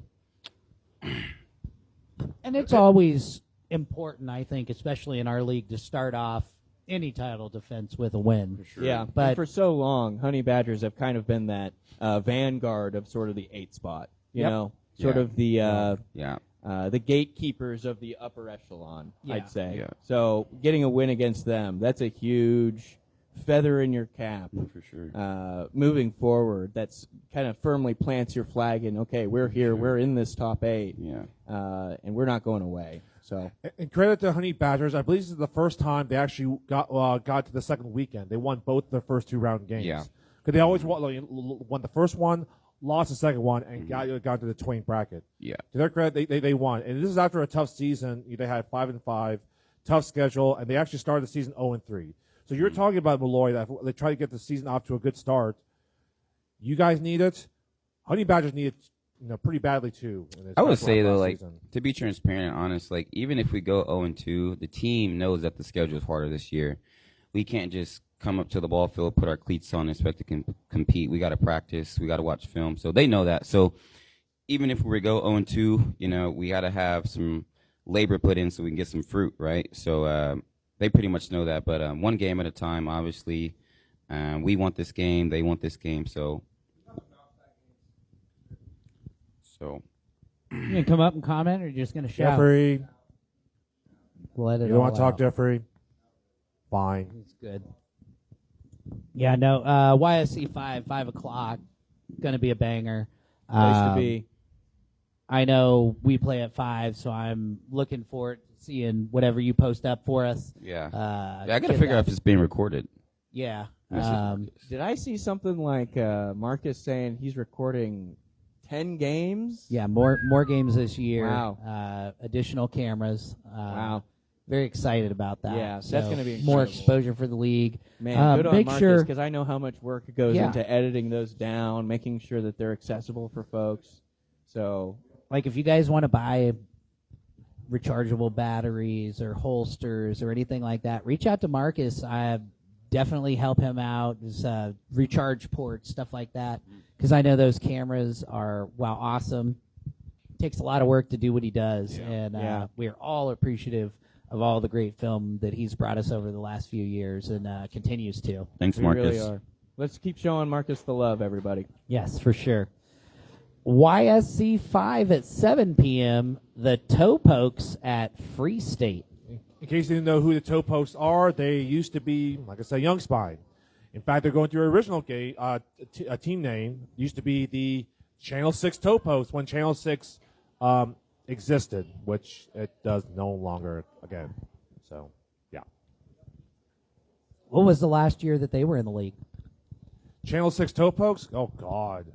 And it's always important, I think, especially in our league, to start off any title defense with a win. Yeah, But- and for so long, Honey Badgers have kind of been that vanguard of sort of the 8 spot. You Yep. know, sort Yeah. of the yeah. the gatekeepers of the upper echelon, Yeah. I'd say. Yeah. So getting a win against them, that's a huge feather in your cap. For sure. Moving forward, that's kind of firmly plants your flag in, okay, we're here, we're in this top 8, Yeah. and we're not going away. So And credit to Honey Badgers. I believe this is the first time they actually got to the second weekend. They won both their first 2 round games. Yeah. Because they always won the first one, lost the second one, and got to the Twain bracket. Yeah. To their credit, they won. And this is after a tough season. They had 5-5, tough schedule, and they actually started the season 0-3. So you're talking about Malloy that they try to get the season off to a good start. You guys need it. Honey Badgers need it, pretty badly too. I would say though, last like season. to be transparent and honest, like even if we go 0-2, the team knows that the schedule is harder this year. We can't just come up to the ball field, put our cleats on, expect to compete. We got to practice. We got to watch film. So they know that. So even if we were to go 0-2, you know, we got to have some labor put in so we can get some fruit, right? So they pretty much know that. But one game at a time, obviously. We want this game. They want this game. So. You gonna come up and comment, or are you just gonna shout? Jeffrey, Let it you don't want all to talk, out. Jeffrey? Fine. It's good. Yeah, no. YSC 5 o'clock, gonna be a banger. Place to be. I know we play at 5, so I'm looking forward to seeing whatever you post up for us. Yeah. I got to get figure out that. if it's being recorded. Yeah. Did I see something like Marcus saying he's recording 10 games? Yeah, more games this year. Wow. Additional cameras. Wow. Very excited about that. Yeah, so that's gonna be more incredible. exposure for the league. Man, good on make Marcus, sure, because I know how much work goes Yeah. into editing those down, making sure that they're accessible for folks. So, like, if you guys want to buy rechargeable batteries or holsters or anything like that, reach out to Marcus. I definitely help him out. His recharge ports, stuff like that, because I know those cameras are, while awesome, takes a lot of work to do what he does, and Yeah. we are all appreciative of all the great film that he's brought us over the last few years and continues to. Thanks, we Marcus. really are. Let's keep showing Marcus the love, everybody. Yes, for sure. YSC 5 at 7 p.m., the Toe Pokes at Free State. In case you didn't know who the Toe Pokes are, they used to be, like I said, Young Spine. In fact, they're going through original game, a team name. Used to be the Channel 6 Toe Pokes when Channel 6 existed, which it does no longer again. So, yeah. What was the last year that they were in the league? Channel 6 Toe Pokes? Oh, God.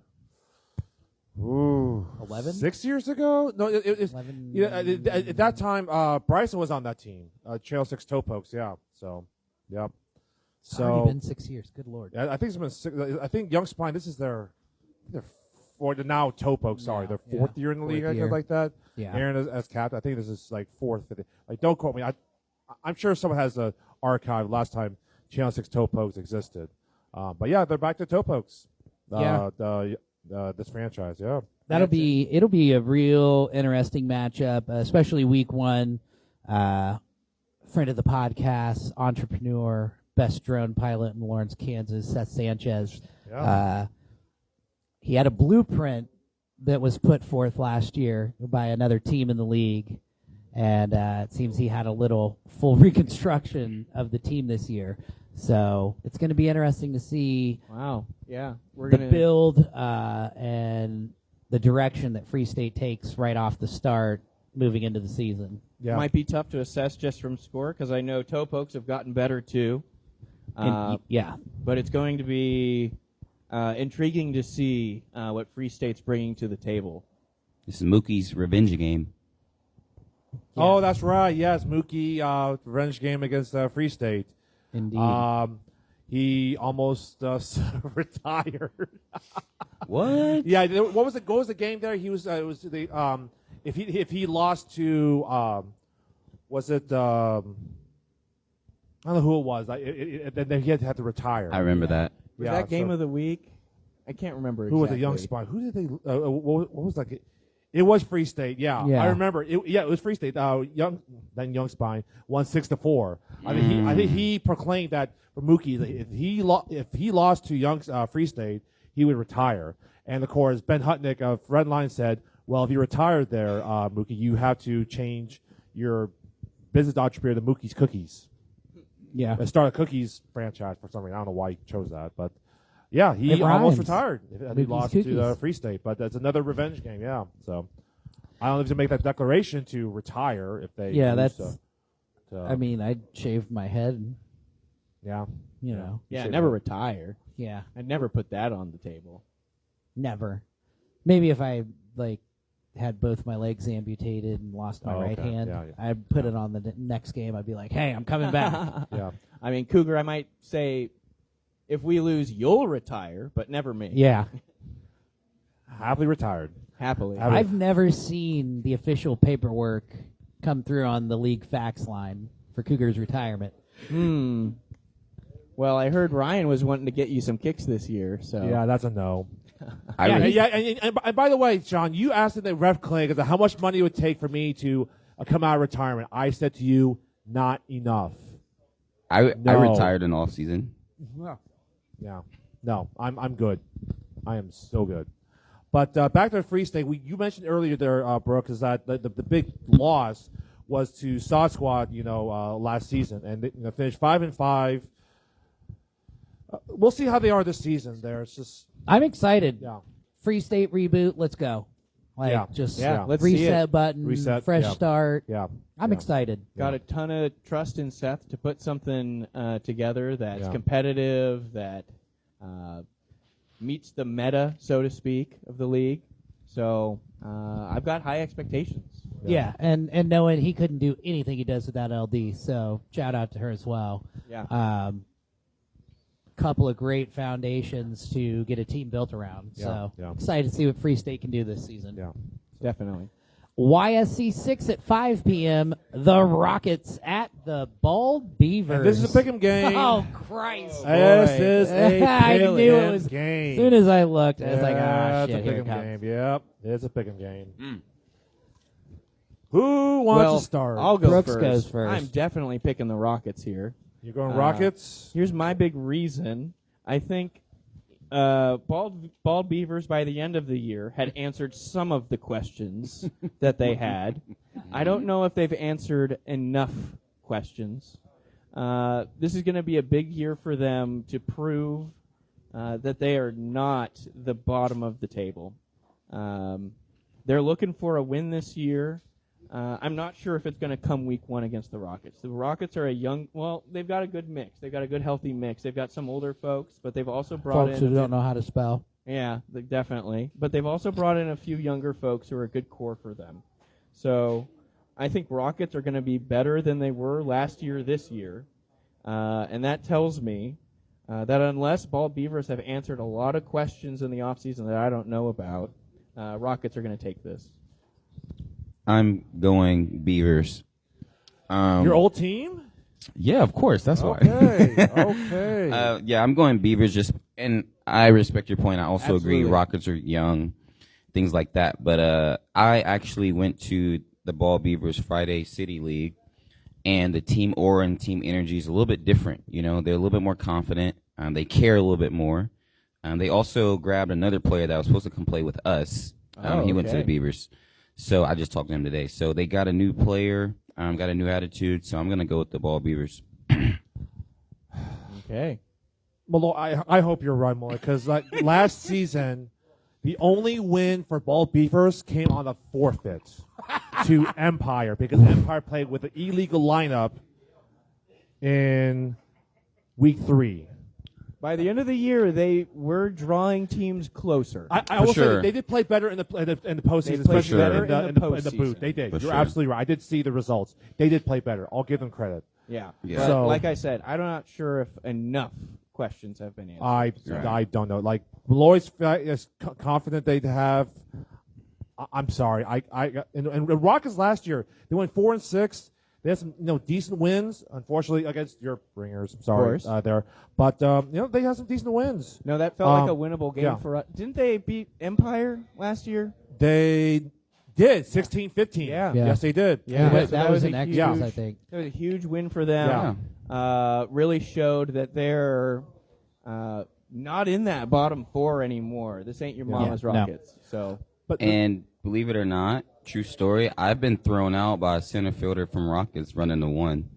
Ooh. 11? 6 years ago? No, it's 11. you know, at that time, Bryson was on that team. Channel 6 Toe Pokes, yeah. So, yep. It's already been 6 years. Good Lord. I think it's been 6. I think Young Spine, this is their now Toe Pokes, sorry. Their fourth year in the league, I guess, like that. Yeah. Aaron as captain. I think this is like fourth. Like, don't quote me. I'm sure someone has an archive last time Channel 6 Toe Pokes existed. But yeah, they're back to Toe Pokes. This franchise, yeah. It'll be a real interesting matchup, especially week 1. Friend of the podcast, entrepreneur, best drone pilot in Lawrence, Kansas, Seth Sanchez. Yeah. He had a blueprint that was put forth last year by another team in the league, and it seems he had a little full reconstruction of the team this year. So it's going to be interesting to see Wow. Yeah. We're the gonna build and the direction that Free State takes right off the start moving into the season. Yeah. Might be tough to assess just from score because I know Toe Pokes have gotten better too. Yeah. But it's going to be intriguing to see what Free State's bringing to the table. This is Mookie's revenge game. Oh, that's right. Yes, Mookie revenge game against Free State. Indeed. He almost retired. What? Yeah. What was the game there? He was. It was the if he lost to was it? I don't know who it was. Then he had to have to retire. I remember that. Was Yeah, that game so- of the week? I can't remember. Who was the exactly. Young Spine? Who did they? What was that? It was Free State. Yeah, Yeah. I remember. It was Free State. Young Spine won 6-4. I think he proclaimed that for Mookie, that if he lost to Young Free State, he would retire. And of course, Ben Hutnick of Redline said, "Well, if you retired there, Mookie, you have to change your business entrepreneur to Mookie's Cookies. Yeah. Start a cookies franchise for some reason. I don't know why he chose that, but." Yeah, he It almost rhymes. retired. He Mookie's lost Cookies. to Free State, but that's another revenge game. Yeah, so I don't know if to make that declaration to retire if they. Yeah, lose that's. to- I mean, I'd shave my head, and, yeah, you know. Yeah, Shit, never man. retire. Yeah. I'd never put that on the table. Never. Maybe if I, had both my legs amputated and lost my Oh, right okay. hand, Yeah, yeah. I'd put it on the next game. I'd be like, hey, I'm coming back. yeah. I mean, Cougar, I might say, if we lose, you'll retire, but never me. Yeah. Happily retired. Happily. I've never seen the official paperwork come through on the league fax line for Cougar's retirement. Well, I heard Ryan was wanting to get you some kicks this year, so Yeah, that's a no. I And by the way, John, you asked in the ref clinic how much money it would take for me to come out of retirement. I said to you, not enough. I No. retired in off season. Yeah. No, I'm good. I am so good. But back to the Free State, you mentioned earlier there, Brooke, is that the big loss was to Sod Squad, last season, and they finished 5-5. We'll see how they are this season. There, it's just I'm excited. yeah. Free State reboot. Let's go. Yeah. Just let's see reset it. button, Reset, fresh yeah. start. Yeah. I'm Yeah. excited. got a ton of trust in Seth to put something together that's Yeah. competitive, that meets the meta, so to speak, of the league. So I've got high expectations. Yeah, and knowing he couldn't do anything he does without LD, so shout out to her as well. Yeah. Couple of great foundations to get a team built around. So Yeah. excited to see what Free State can do this season. Yeah. Definitely. YSC 6 at 5 p.m. The Rockets at the Bald Beavers. And this is a pick'em game. Oh, Christ. This is a I knew it pick'em was. game. As soon as I looked, I was like, it's shit, a here it pick'em comes. game. Yep, it's a pick'em game. Who wants to start? I'll go Brooks first. goes first. I'm definitely picking the Rockets here. You're going Rockets? Here's my big reason. I think Bald Beavers, by the end of the year, had answered some of the questions that they had. I don't know if they've answered enough questions. This is going to be a big year for them to prove that they are not the bottom of the table. They're looking for a win this year. I'm not sure if it's going to come week 1 against the Rockets. The Rockets are they've got a good mix. They've got a good, healthy mix. They've got some older folks, but they've also brought Folks in who don't know how to spell. Yeah, definitely. But they've also brought in a few younger folks who are a good core for them. So I think Rockets are going to be better than they were last year, this year. And that tells me that unless Bald Beavers have answered a lot of questions in the offseason that I don't know about, Rockets are going to take this. I'm going Beavers. Your old team? Yeah, of course. That's why. Okay. Okay. Yeah, I'm going Beavers. And I respect your point. I also agree. Absolutely. Rockets are young, things like that. But I actually went to the Ball Beavers Friday City League, and the team aura and team energy is a little bit different. They're a little bit more confident. They care a little bit more. They also grabbed another player that was supposed to come play with us. He went to the Beavers. So I just talked to him today. So they got a new player, got a new attitude. So I'm going to go with the Ball Beavers. Okay. Malloy, I hope you're right, Malloy, because last season, the only win for Ball Beavers came on a forfeit to Empire because Empire played with an illegal lineup in week 3. By the end of the year, they were drawing teams closer. I will sure. say they did play better in the postseason, played especially better in in the the boot. postseason. They did. For You're sure. absolutely right. I did see the results. They did play better. I'll give them credit. Yeah. Yeah. But So- like I said, I'm not sure if enough questions have been answered. I don't know. Like Malloy's is confident they'd have. I'm sorry. And Rockets last year they went 4-6. They had some decent wins. Unfortunately, against your Bringers. I'm sorry there, but they had some decent wins. No, that felt like a winnable game yeah. for us. Didn't they beat Empire last year? They did 16-15. Yeah. Yes, they did. Yeah. that, so that was a an huge- extras, I think. It was a huge win for them. Really showed that they're not in that bottom 4 anymore. This ain't your mama's No. Rockets. So And believe it or not, true story, I've been thrown out by a center fielder from Rockets running the 1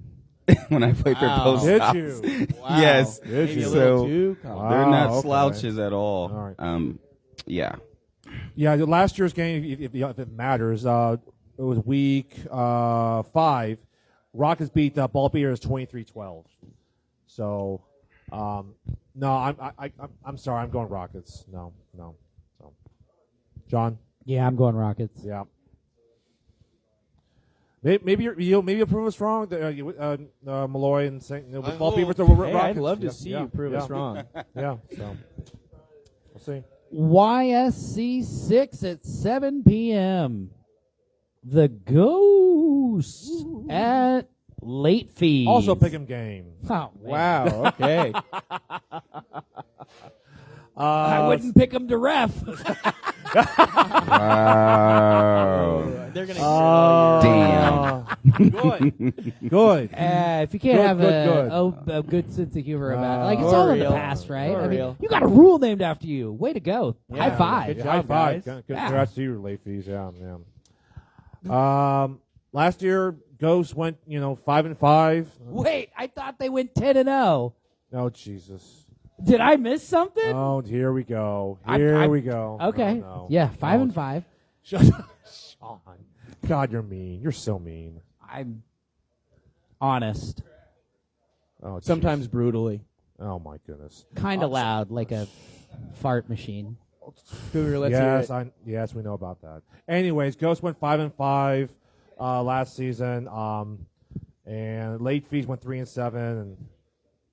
when I played for Post Did House. you? Yes. Did maybe you? a little So, too They're confident. not okay. slouches at all. All right. Yeah. Yeah, the last year's game, if it matters, it was week 5. Rockets beat Ball Beavers 23-12. So, no, I'm sorry, I'm going Rockets. No. So, John, Yeah, I'm going Rockets. yeah. Maybe you'll prove us wrong, Malloy, and saying Ball Beavers are Hey, Rockets. I'd love to Yeah, see yeah, you prove us yeah. wrong. Yeah, so we'll see. YSC 6 at 7 p.m. The Ghosts at late fees. Also pick'em game. Oh, man. Wow. Okay. I wouldn't pick him to ref. Wow. They're gonna all Damn. Good. If you can't Good, have good. a good sense of humor about it, like it's For all in the real. past, right? For I mean, real. you got a rule named after you. Way to go! Yeah, High five. good High job, five. guys. Congrats to you, late fees. Yeah. Last year, Ghost went 5-5. Wait, I thought they went 10-0. Oh Jesus. Did I miss something? Oh, here we go. I- We go. Okay. No. Yeah, 5-5. Shut up, Sean. God, you're mean. You're so mean. I'm honest. Oh, jeez. Sometimes brutally. Oh my goodness. Kind of loud, like a fart machine. Cougar, let's hear Yes, it. yes, we know about that. Anyways, Ghost went 5-5 last season, and late fees went 3-7, and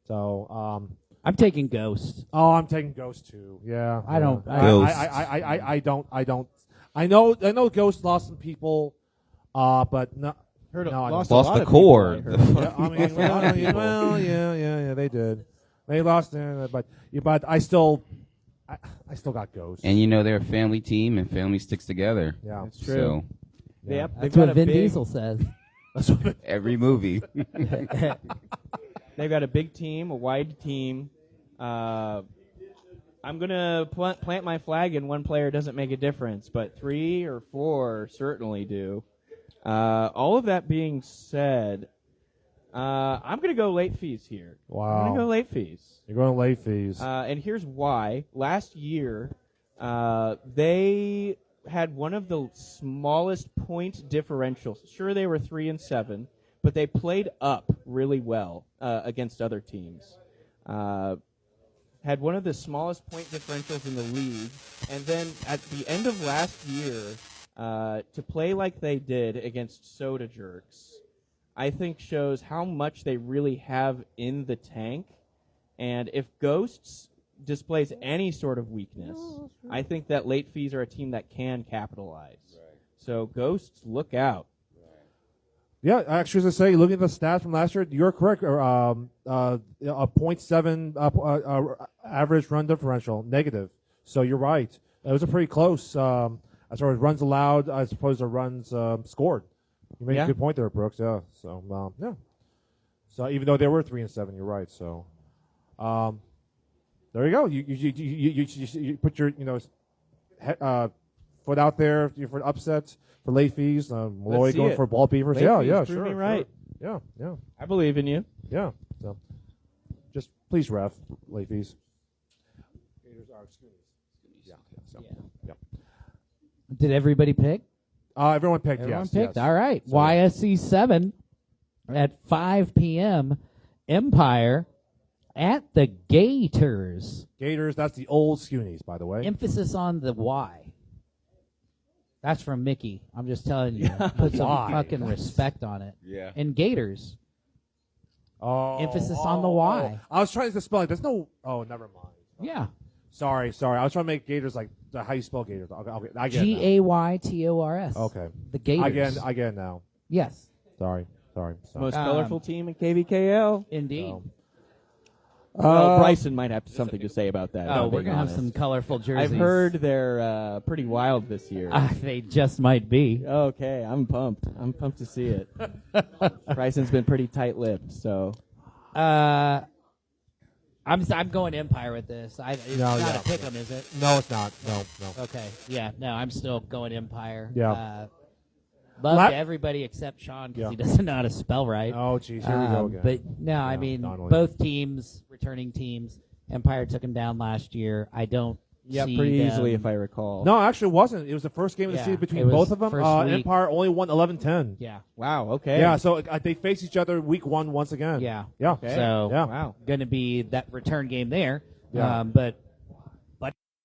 so. I'm taking Ghost. Oh, I'm taking Ghost too. Yeah, I don't- Yeah. Ghost. I don't. I know. Ghost lost some people, but no. Heard No, I lost don't. a Lost lot the of people, core. I heard. Yeah, I mean, well, yeah, they did. They lost, but I still got Ghost. And they're a family team, and family sticks together. Yeah, That's true. So Yep, they've That's got what a Vin big, Diesel says. every movie. They've got a big team, a wide team. I'm gonna plant my flag, and one player doesn't make a difference, but 3 or 4 certainly do. All of that being said, I'm gonna go late fees here. Wow. I'm gonna go late fees. You're going late fees. And here's why. Last year, they had one of the smallest point differentials. Sure, they were 3-7, but they played up really well against other teams. Had one of the smallest point differentials in the league, and then at the end of last year, to play like they did against Soda Jerks, I think shows how much they really have in the tank. And if Ghosts displays any sort of weakness, I think that late fees are a team that can capitalize. So Ghosts, look out. Yeah, actually, as I say, looking at the stats from last year, you're correct. A 0.7 average run differential, negative. So you're right. It was a pretty close as far as runs allowed as opposed to runs scored. You made a good point there, Brooks. Yeah. So yeah. So even though they were 3-7, you're right. So there you go. You put your foot out there for upsets. For late fees, Malloy going for ball beavers. Late Yeah, fees, yeah, prove sure. me right. Sure. Yeah. I believe in you. Yeah. So just please ref late fees. Yeah. So, yeah. Did everybody pick? Everyone picked. Everyone yes. picked. Yes. All right. So, YSC 7 at 5 p.m. Empire at the Gators. Gators. That's the old Scoonies, by the way. Emphasis on the Y. That's from Mickey. I'm just telling you. Put some Y. fucking respect on it. Yeah. And Gators. Emphasis Oh, on the Y. I was trying to spell it. There's no. Oh, never mind. Yeah. Sorry. I was trying to make Gators like how you spell Gators. Okay, I get it now. Gaytors. Okay. The Gators. I get it now. Yes. Sorry. Most colorful team in KVKL. Indeed. So, Well, Bryson might have something to say about that. if Oh, I'm we're being going to have honest. some colorful jerseys. I've heard they're pretty wild this year. They just might be. Okay, I'm pumped. I'm pumped to see it. Bryson's been pretty tight-lipped, so. I'm going Empire with this. It's not a pick 'em, is it? no, it's not. No. Okay. Yeah. No, I'm still going Empire. Yeah. Love to everybody except Sean because Yeah. he doesn't know how to spell right. Oh, geez, here we go again. But no, I mean Donnelly. both teams, returning teams. Empire took them down last year. I don't Yeah, see pretty them- easily, if I recall. No, actually, it wasn't. It was the first game of the Yeah, season it between was both of them. first week. Empire only won 11-10. Yeah. Wow, okay. Yeah, so they face each other week 1 once again. Yeah. Yeah. Okay. So Yeah. Wow. going to be that return game there. Yeah. But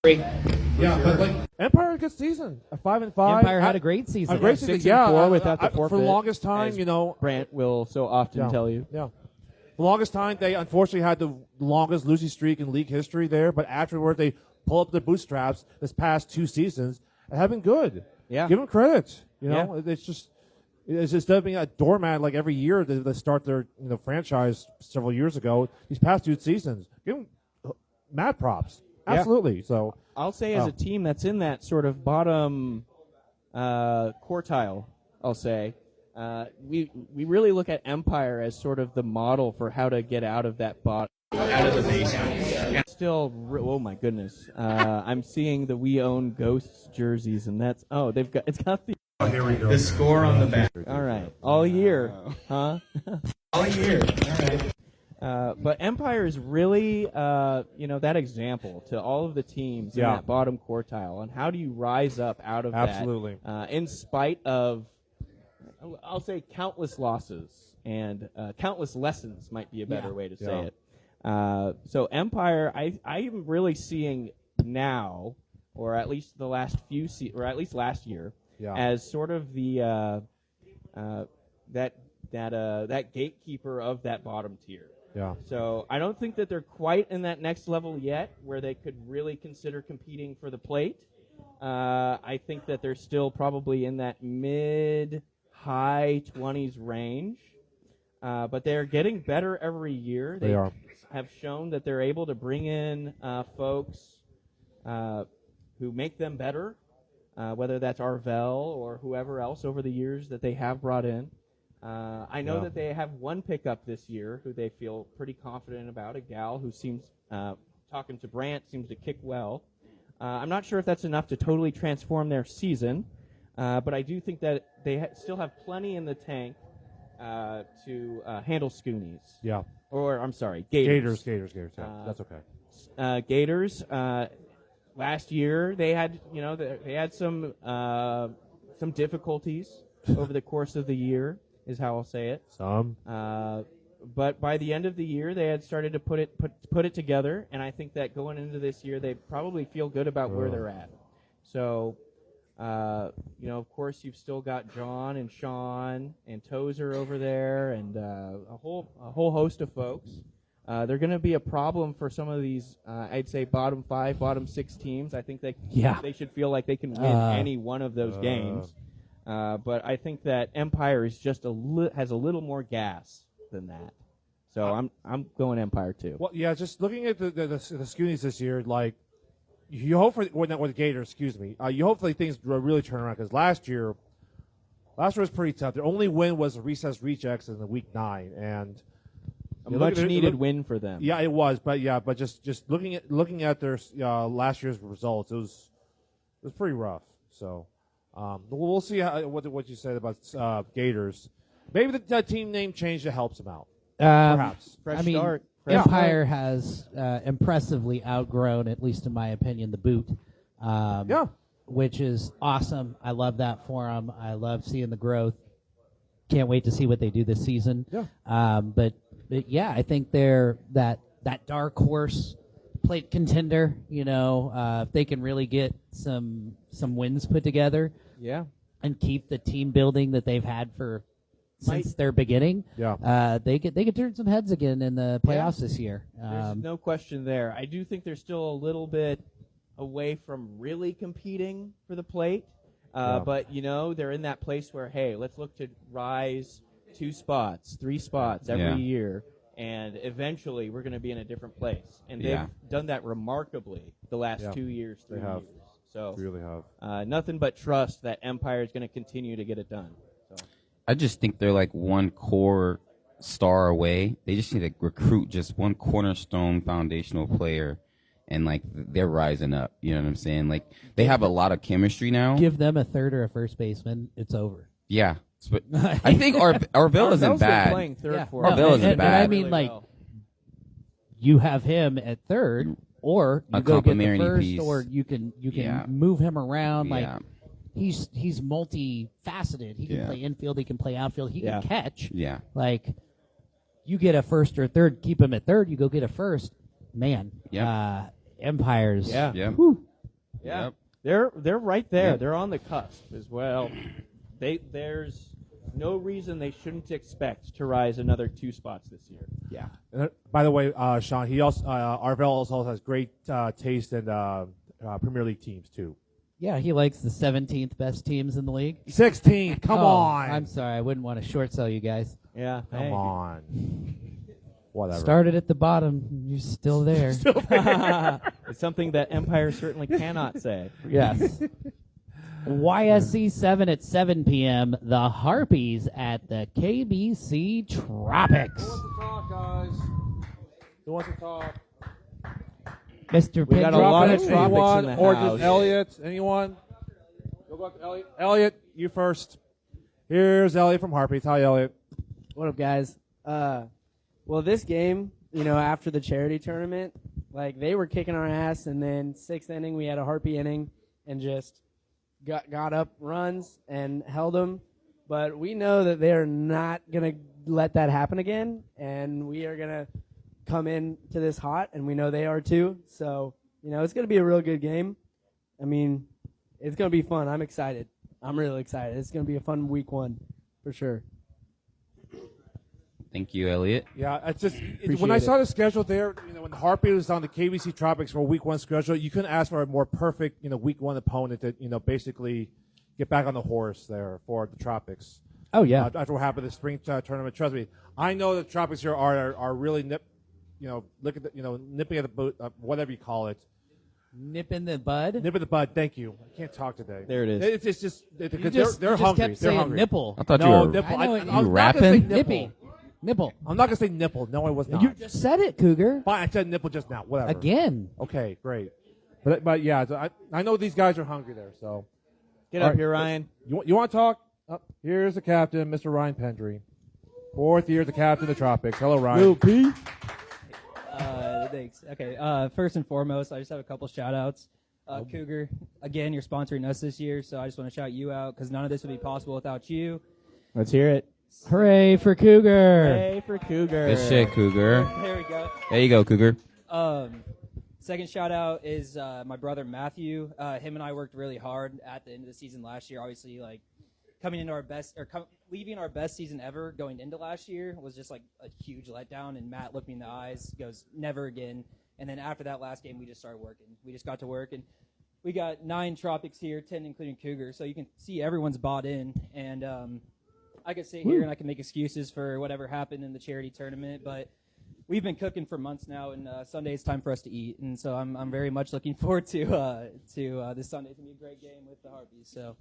Yeah, but like Empire had a good season. 5-5. Empire had a great season. A great season. 6-4 Yeah, without the for forfeit, the longest time, as you know. Brant will so often Yeah. tell you. Yeah. The longest time, they unfortunately had the longest losing streak in league history there, but afterward they pull up their bootstraps this past 2 seasons and have been good. Yeah. Give them credit. You know, it's just It's instead of being a doormat like every year they start their franchise several years ago. These past 2 seasons, give them mad props. Yeah. Absolutely. So I'll say as a team that's in that sort of bottom quartile, I'll say we really look at Empire as sort of the model for how to get out of that bottom, out of the basement. Still, oh my goodness, I'm seeing the We Own Ghosts jerseys, and it's got the. Oh, here we go. The score on the back. All right, all year, huh? All year. All right. But Empire is really, that example to all of the teams in that bottom quartile. And how do you rise up out of Absolutely. that in spite of, I'll say, countless losses and countless lessons might be a better way to say it. So Empire, I am really seeing now, or at least the last or at least last year, as sort of the that gatekeeper of that bottom tier. Yeah. So I don't think that they're quite in that next level yet where they could really consider competing for the plate. I think that they're still probably in that mid-high 20s range. But they're getting better every year. They are. Have shown that they're able to bring in folks who make them better, whether that's Arvell or whoever else over the years that they have brought in. I know that they have one pickup this year who they feel pretty confident about, a gal who seems, talking to Brant, seems to kick well. I'm not sure if that's enough to totally transform their season, but I do think that they still have plenty in the tank to handle Scoonies. Yeah. Or, I'm sorry, Gators. Gators. Yeah, that's okay. Gators, last year they had, they had some difficulties over the course of the year, is how I'll say it. But by the end of the year, they had started to put it together, and I think that going into this year, they probably feel good about where they're at. So, of course, you've still got John and Sean and Tozer over there, and a whole host of folks. They're going to be a problem for some of these, I'd say, bottom 5, bottom 6 teams. I think they should feel like they can win any one of those games. But I think that Empire is just has a little more gas than that. So I'm going Empire too. Well, yeah, just looking at the Scoonies this year, like you hope for with the Gators, excuse me. You hopefully things really turn around because last year was pretty tough. Their only win was the Recess Rejects in the week 9, and a much needed win for them. Yeah, it was, but just looking at their last year's results, it was pretty rough. So. We'll see what you said about Gators. Maybe the team name change that helps them out. Perhaps. Fresh start. Empire has impressively outgrown, at least in my opinion, the boot. Which is awesome. I love that for them. I love seeing the growth. Can't wait to see what they do this season. Yeah. But I think they're that dark horse plate contender. If they can really get some wins put together. Yeah. And keep the team building that they've had since their beginning. Yeah. They could turn some heads again in the playoffs this year. There's no question there. I do think they're still a little bit away from really competing for the plate. But they're in that place where, hey, let's look to rise 2 spots, 3 spots every year. And eventually, we're going to be in a different place. And they've done that remarkably the last 2 years, 3 years. So really have. Nothing but trust that Empire is going to continue to get it done. So. I just think they're like one core star away. They just need to recruit just one cornerstone foundational player, and like they're rising up. You know what I'm saying? Like they have a lot of chemistry now. Give them a third or a first baseman, it's over. Yeah. But I think Arvell isn't bad. Playing third for Arvell isn't bad. And I mean, you have him at third, or you go get the first, piece. or you can move him around. Yeah. Like he's multifaceted. He can play infield. He can play outfield. He can catch. Yeah. Like you get a first or third, keep him at third. You go get a first. Man. Yeah. Empires. Yeah. Yeah. Yep. They're right there. Yep. They're on the cusp as well. There's no reason they shouldn't expect to rise another 2 spots this year. Yeah. And by the way, Sean, he also Arvell also has great taste in Premier League teams too. Yeah, he likes the 17th best teams in the league. 16. Come Oh, on. I'm sorry. I wouldn't want to short sell you guys. Yeah. Come on. Whatever. Started at the bottom. You're still there. It's something that Empire certainly cannot say. Yes. YSC 7 at 7 p.m. The Harpies at the KBC Tropics. Who wants to talk, guys? Who wants to talk? Mr. We got a lot of Pendrop. tropics Anyone? in the Or house. just Elliot? Anyone? We'll go up to Elliot. Elliot, you first. Here's Elliot from Harpies. Hi, Elliot. What up, guys? Well, this game, after the charity tournament, they were kicking our ass, and then 6th inning we had a Harpy inning and just got up runs and held them. But we know that they are not going to let that happen again, and we are going to come in to this hot, and we know they are too. So, it's going to be a real good game. I mean, it's going to be fun. I'm excited. I'm really excited. It's going to be a fun week 1 for sure. Thank you, Elliot. Yeah, when I saw the schedule there, when the Harpies was on the KBC Tropics for week 1 schedule, you couldn't ask for a more perfect, week 1 opponent to, basically get back on the horse there for the Tropics. Oh, yeah. After what happened in the spring tournament, trust me, I know the Tropics here are really look at the, nipping at the boot, whatever you call it. Nip in the bud. Nip in the bud. Thank you. I can't talk today. There it is. It's just You because just, they're you just hungry. kept They're saying hungry. nipple. I thought No, you were nipple. I know I'm you not gonna say rapping? Nippy. Nipple. I'm not gonna say nipple. No, I was not. You just said it, Cougar. Fine, I said nipple just now. Whatever. Again. Okay, great. But yeah, so I know these guys are hungry there. So Get All up right. here, Ryan. you want to talk? Here's the captain, Mr. Ryan Pendry. 4th year, the captain of the Tropics. Hello, Ryan. Thanks. Okay. First and foremost, I just have a couple shout outs. Cougar, again, you're sponsoring us this year, so I just want to shout you out because none of this would be possible without you. Let's hear it. Hooray for Cougar. Hey for Cougar. Good shit, Cougar. There we go. There you go, Cougar. Second shout out is my brother Matthew. Him and I worked really hard at the end of the season last year. Obviously, coming into our best or leaving our best season ever going into last year was just a huge letdown. And Matt looked me in the eyes, goes, never again. And then after that last game, we just started working. We just got to work, and we got 9 Tropics here, 10 including Cougar. So you can see everyone's bought in. And I could sit here and I can make excuses for whatever happened in the charity tournament, but we've been cooking for months now, and Sunday's time for us to eat. And so I'm very much looking forward to this Sunday. It's going to be a great game with the Harpies. So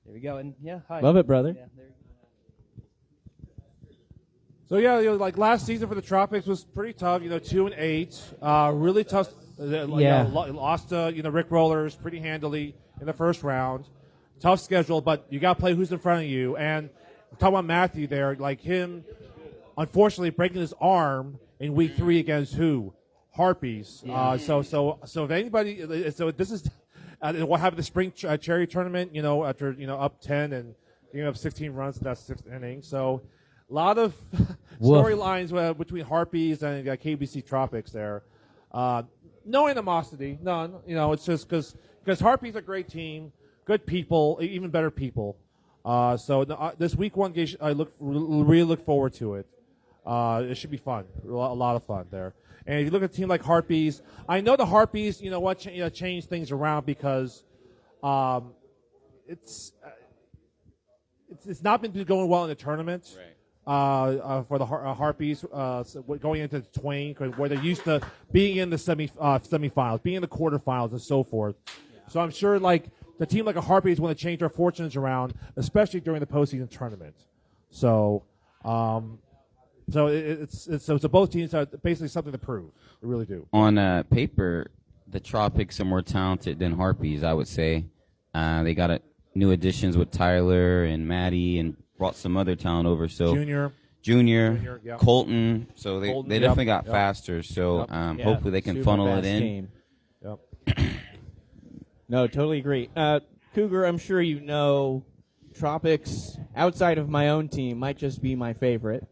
there we go. And, yeah, hi. Love it, brother. Yeah, there you go. So yeah, last season for the Tropics was pretty tough. 2-8, really tough. Lost to Rick Rollers pretty handily in the first round. Tough schedule, but you got to play who's in front of you. And talking about Matthew there, him, unfortunately breaking his arm in week 3 against who? Harpies. So if anybody, so this is what happened the spring charity tournament. After up 10 and up 16 runs in that 6th inning. So a lot of storylines between Harpies and KBC Tropics there. No animosity, none. It's just because Harpies are a great team, good people, even better people. This week 1 game, I really look forward to it. It should be fun, a lot of fun there. And if you look at a team like Harpies, I know the Harpies, change things around because it's not been going well in the tournament. Right. For the Harpies going into the Twain, where they're used to being in the semifinals, being in the quarterfinals, and so forth. Yeah. So I'm sure the team like a Harpies want to change their fortunes around, especially during the postseason tournament. So, so both teams have basically something to prove. They really do. On paper, the Tropics are more talented than Harpies, I would say. They got new additions with Tyler and Maddie and brought some other talent over. So Junior, yeah. Colton. So they definitely got yep. faster. So hopefully they can Super funnel fast it in. team. Yep. No, totally agree. Cougar, I'm sure you know Tropics, outside of my own team, might just be my favorite.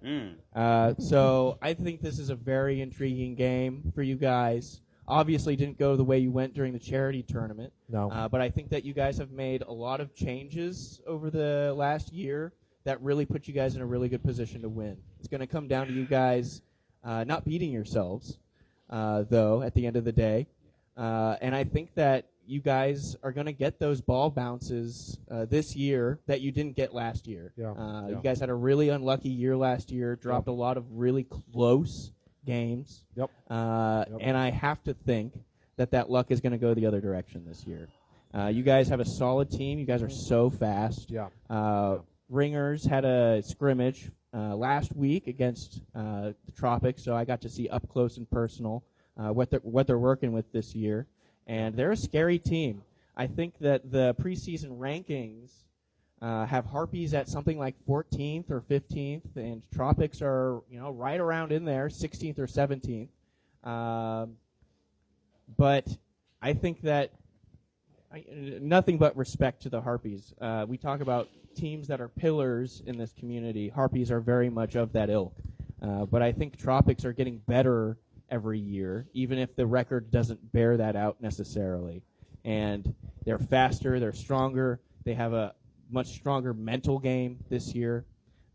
So I think this is a very intriguing game for you guys. Obviously didn't go the way you went during the charity tournament. No. But I think that you guys have made a lot of changes over the last year that really put you guys in a really good position to win. It's going to come down to you guys not beating yourselves, though, at the end of the day. And I think that you guys are going to get those ball bounces this year that you didn't get last year. You guys had a really unlucky year last year, dropped a lot of really close games. And I have to think that luck is going to go the other direction this year. You guys have a solid team. You guys are so fast. Ringers had a scrimmage last week against the Tropics, so I got to see up close and personal what they're working with this year. And they're a scary team. I think that the preseason rankings have Harpies at something like 14th or 15th, and Tropics are right around in there, 16th or 17th. But I think that nothing but respect to the Harpies. We talk about teams that are pillars in this community. Harpies are very much of that ilk. But I think Tropics are getting better every year, even if the record doesn't bear that out necessarily. And they're faster, they're stronger, they have a much stronger mental game this year.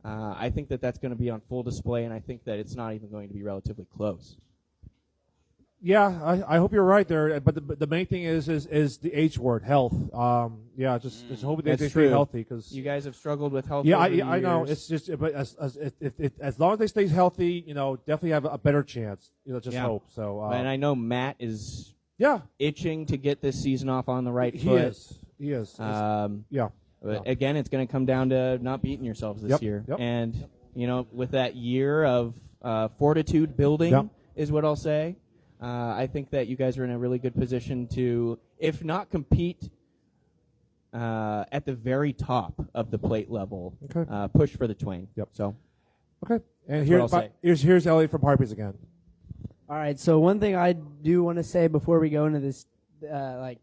I think that that's going to be on full display, and I think that it's not even going to be relatively close. Yeah, I hope you're right there. But the main thing is the H word, health. Just hoping they stay healthy, because you guys have struggled with health. Yeah, over the I know. years. It's just, but as long as they stay healthy, definitely have a better chance. Hope. So. And I know Matt is Yeah. itching to get this season off on the right He foot. He is. Yeah. But again, it's going to come down to not beating yourselves this year. Yep. And, with that year of fortitude building is what I'll say. I think that you guys are in a really good position to, if not compete at the very top of the plate level, push for the Twain. So. Okay. And That's what I'll here's Elliot from Harpies again. All right, so one thing I do want to say before we go into this,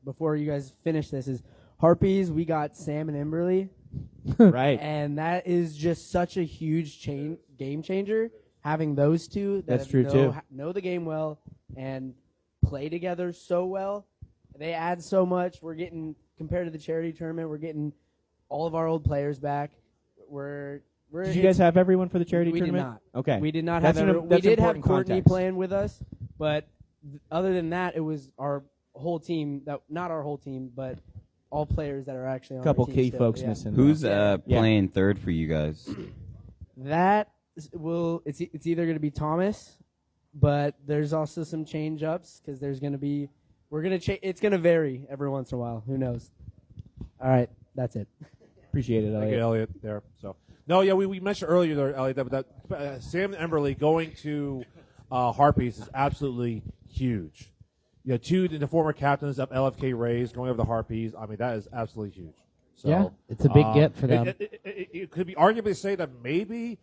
before you guys finish this, is Harpies, we got Sam and Emberly. Right. And that is just such a huge game changer, having those two that know the game well and play together so well. They add so much. We're getting, compared to the charity tournament, we're getting all of our old players back. Did you guys have everyone for the charity tournament? We did not. Okay. We did not That's have everyone. We that's did have important Courtney context. playing with us, but other than that, it was our whole team. Not our whole team, but all players that are actually on couple our team key still. folks Yeah. missing. Who's playing third for you guys? It's either going to be Thomas, but there's also some change ups because there's going to be it's going to vary every once in a while. Who knows? All right, that's it. Appreciate it, Thank Elliot. you, Elliot. There. So. No, yeah, we mentioned earlier there, Elliot, that Sam and Emberly going to Harpies is absolutely huge. Two the former captains of LFK Rays going over the Harpies. I mean, that is absolutely huge. So, Yeah, it's a big get for them. It could be arguably say that maybe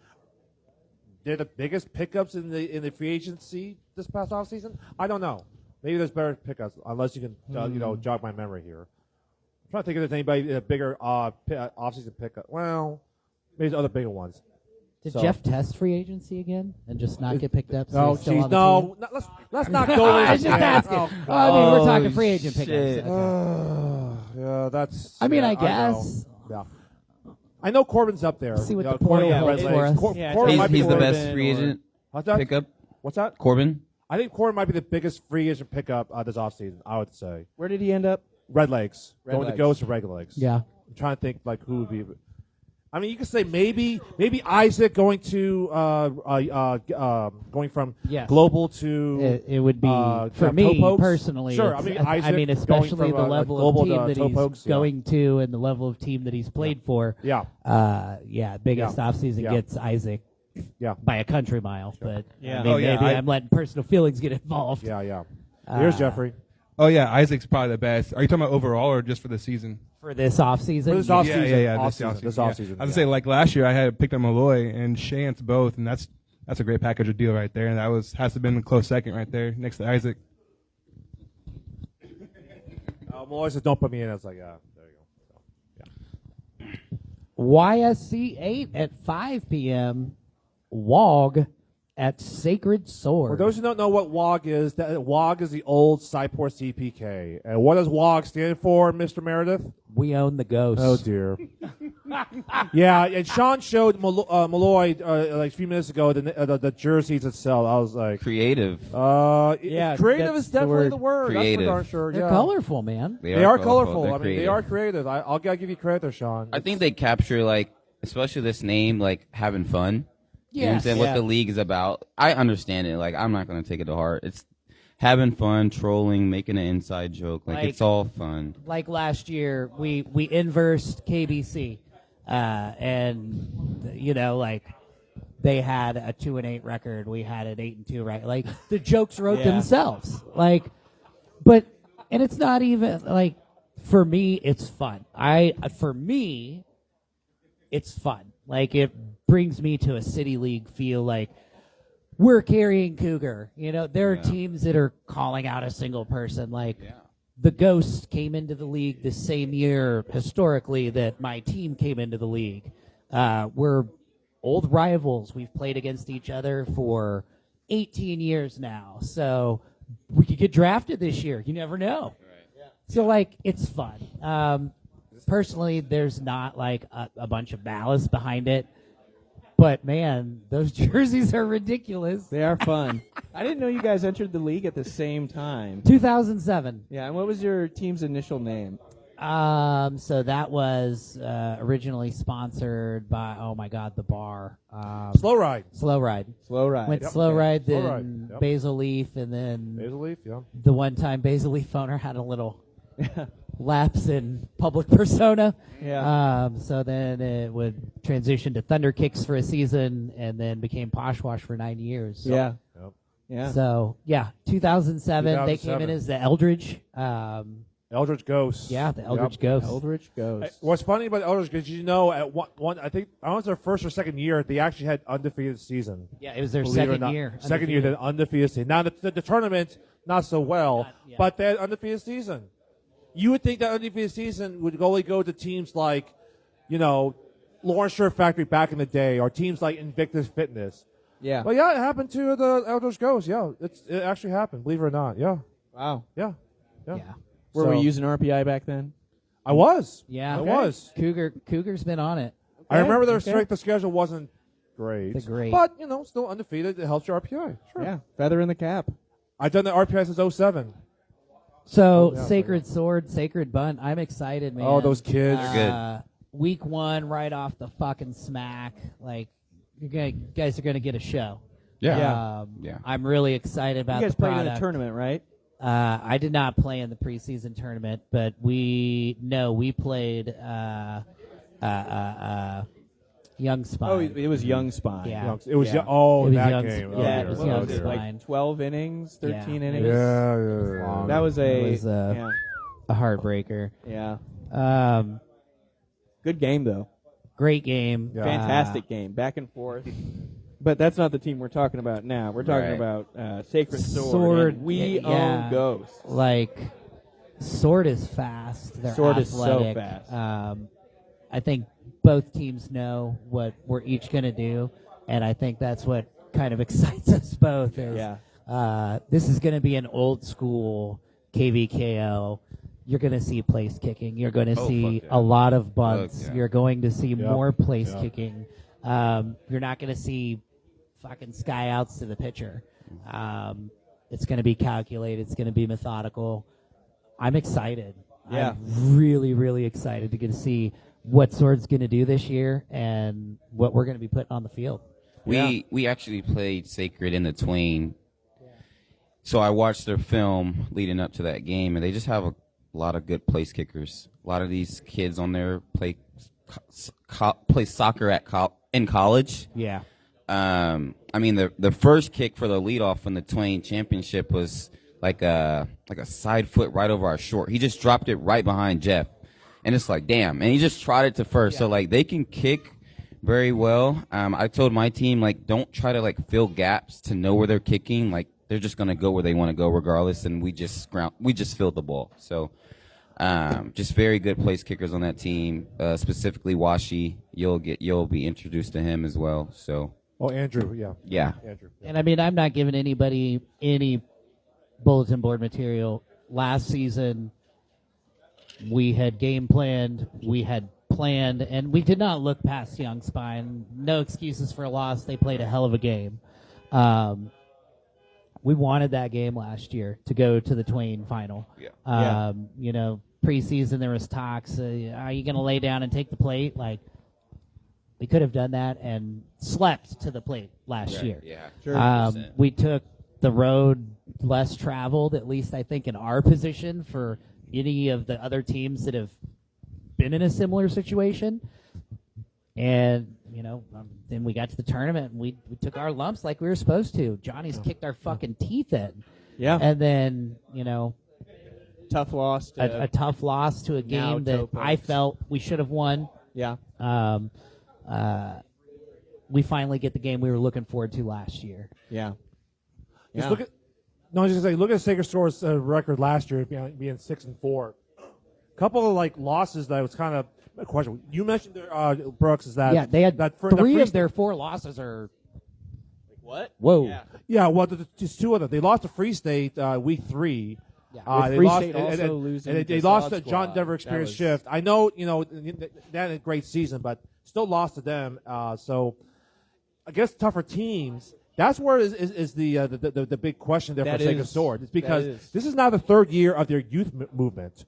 they're the biggest pickups in the free agency this past offseason. I don't know. Maybe there's better pickups, unless you can jog my memory here. I'm trying to think if there's anybody bigger offseason pickup. Well, maybe there's other bigger ones. Did Jeff test free agency again and just not get picked up? No, so no. Let's not go. I was just asking. I mean, we're talking free agent pickups. Okay. Yeah, that's. I mean, I guess. guess. I know Corbin's up there. See what the Corbin portal holds for us. Corbin might be He's the Corbin best free agent What's that? pickup. What's that? Corbin. I think Corbin might be the biggest free agent pickup this offseason, I would say. Where did he end up? Red Legs. Going Legs. to Ghost or Red Legs. Yeah. I'm trying to think who would be. I mean, you could say maybe Isaac going to going from Yes. global to It would be for from me Topokes. personally. Sure, it's- Isaac going especially from, the level global of team to that Topokes, he's going to and the level of team that he's played for. Yeah. Biggest offseason Yeah. gets Isaac. Yeah. By a country mile, but Yeah. maybe I'm letting personal feelings get involved. Yeah. Here's Jeffrey. Oh yeah, Isaac's probably the best. Are you talking about overall or just for the season? For this offseason. For this offseason. This Offseason. offseason. This yeah. offseason. I was gonna say like last year I had picked up Malloy and Shantz both, and that's a great package of deal right there, and that has to have been a close second right there next to Isaac. Malloy said, "Don't put me in." I was like, "Yeah, there you go." So, YSC 8 at 5 p.m. WOG at Sacred Sword. For those who don't know what WOG is, that WOG is the old Cypor CPK. And what does WOG stand for, Mr. Meredith? We own the ghost. Oh, dear. Yeah, and Sean showed Malloy like a few minutes ago the jerseys itself. I was like, Creative. Yeah, creative that's is the definitely word. the word. Creative. That's for darn sure. They're Yeah. colorful, man. They are colorful. They're I mean, they creative. are creative. I'll gotta give you credit there, Sean. I think they capture, like, especially this name, like, having fun. You know what I'm Yes. saying? Yeah. What the league is about. I understand it. Like, I'm not going to take it to heart. It's having fun, trolling, making an inside joke. Like, it's all fun. Like last year, we inversed KBC, and like they had a 2-8 record, we had an 8-2, right? Like the jokes wrote Yeah. themselves. And it's not even like for me, it's fun. For me, it's fun. Like it brings me to a city league feel. Like we're carrying Cougar. There are teams that are calling out a single person. Like the Ghosts came into the league the same year historically that my team came into the league. We're old rivals. We've played against each other for 18 years now. So we could get drafted this year. You never know. So, like, it's fun. Personally, there's not, like, a bunch of ballast behind it. But, man, those jerseys are ridiculous. They are fun. I didn't know you guys entered the league at the same time. 2007. Yeah, and what was your team's initial name? So that was originally sponsored by, oh, my God, the bar. Slow ride. Slow Ride. Slow Ride. Went Yep. Slow Ride, Slow then Ride. Yep. Basil Leaf, and then Basil leaf. Yeah. the one time Basil Leaf owner had a little lapse in public persona. Yeah. So then it would transition to Thunder Kicks for a season, and then became Poshwash for 9 years. Yeah. Yep. Yeah. So 2007, they came in 2007. as the Eldridge. Eldritch Ghosts. Yeah, the Eldridge Yep. Ghosts. Eldritch goes. What's funny about Eldritch Ghosts, you at one, I think I don't know if it's their first or second year, they actually had undefeated season. Yeah, it was their Believe it or second not. year. Second year, then undefeated season. Now the tournament, not so well, yeah. but they had undefeated season. You would think that undefeated season would only go to teams like, Lawrence Shirt Factory back in the day, or teams like Invictus Fitness. Yeah. But yeah, it happened to the Eldritch Ghosts. Yeah, it actually happened. Believe it or not. Yeah, Wow. yeah. Yeah. Were So- we using RPI back then? I was. Yeah. I Okay. was. Cougar's been on it. I remember their okay. strength of schedule wasn't great. They're great. But, still undefeated. It helps your RPI. Sure. Yeah. Feather in the cap. I've done the RPI since 07. So Yeah, Sacred Sword, Sacred Bunt. I'm excited, man. Oh, those kids. They're Week 1, right off the fucking smack. Like, you guys are gonna get a show. Yeah. Yeah. I'm really excited about You guys the played in product. a tournament, right? I did not play in the preseason tournament, but we played Young Spine. Oh, it was Young Spine. Yeah. It was Yeah. It was that young- game. yeah, Oh, it dear. was Oh, young dear. Spine. Like 12 innings, 13 Yeah. innings. Yeah. That was It was a yeah. heartbreaker. Yeah. Good game though. Great game. Yeah. Fantastic game. Back and forth. But that's not the team we're talking about now. We're talking Right. about Sacred Sword. Sword, and we yeah. own Ghosts. Like, Sword is fast. They're Sword is so athletic. fast. I think both teams know what we're each going to do, and I think that's what kind of excites us both. Is, Yeah. this is going to be an old school KVKO. You're going to see place kicking. You're going to see fuck yeah. a lot of bunts. Fuck yeah. You're going to see more place Yeah. kicking. You're not going to see fucking sky outs to the pitcher. It's going to be calculated. It's going to be methodical. I'm excited. Yeah. I'm really, really excited to get to see what Sword's going to do this year and what we're going to be putting on the field. We actually played Sacred in the Twain. So I watched their film leading up to that game, and they just have a lot of good place kickers. A lot of these kids on there play soccer in college. Yeah. I mean, the first kick for the leadoff in the Twain championship was like a side foot right over our short. He just dropped it right behind Jeff, and it's like, damn. And he just trotted to first. Yeah. So like they can kick very well. I told my team, like, don't try to like fill gaps to know where they're kicking. Like they're just gonna go where they want to go regardless. And we just filled the ball. So just very good place kickers on that team. Specifically Washi, you'll be introduced to him as well. So. Oh, Andrew. Yeah. Yeah. Andrew. And I mean, I'm not giving anybody any bulletin board material. Last season, we had game planned. We had planned, and we did not look past Young Spine. No excuses for a loss. They played a hell of a game. We wanted that game last year to go to the Twain final. Yeah. You know, preseason there was talks. Are you going to lay down and take the plate? Like, we could have done that and slept to the plate last year. Yeah. Sure. 100%. We took the road less traveled, at least I think in our position, for any of the other teams that have been in a similar situation. And, you know, then we got to the tournament and we took our lumps like we were supposed to. Johnny's kicked our fucking teeth in. Yeah. And then, you know, Tough loss. a tough loss to a game that Toe I pokes. felt we should have won. Yeah. We finally get the game we were looking forward to last year. Yeah. Just Yeah. look at. No, I was just gonna say, look at Sacred Store's record last year, being 6-4. Couple of like losses that was kind of a question. You mentioned Brooks is that Yeah, they had that three of their 4 losses are. What? Whoa. Yeah. Yeah, well, just 2 of them. They lost to Free State week 3. Yeah. With They Free lost, State also losing and they to lost Solid to John Squad. Denver That Experience was- Shift. I know, you know, they had a great season, but still lost to them. So, I guess tougher teams. That's where is the big question there That for Sacred is. Sword. It's That because is. this is now the 3rd year of their youth movement.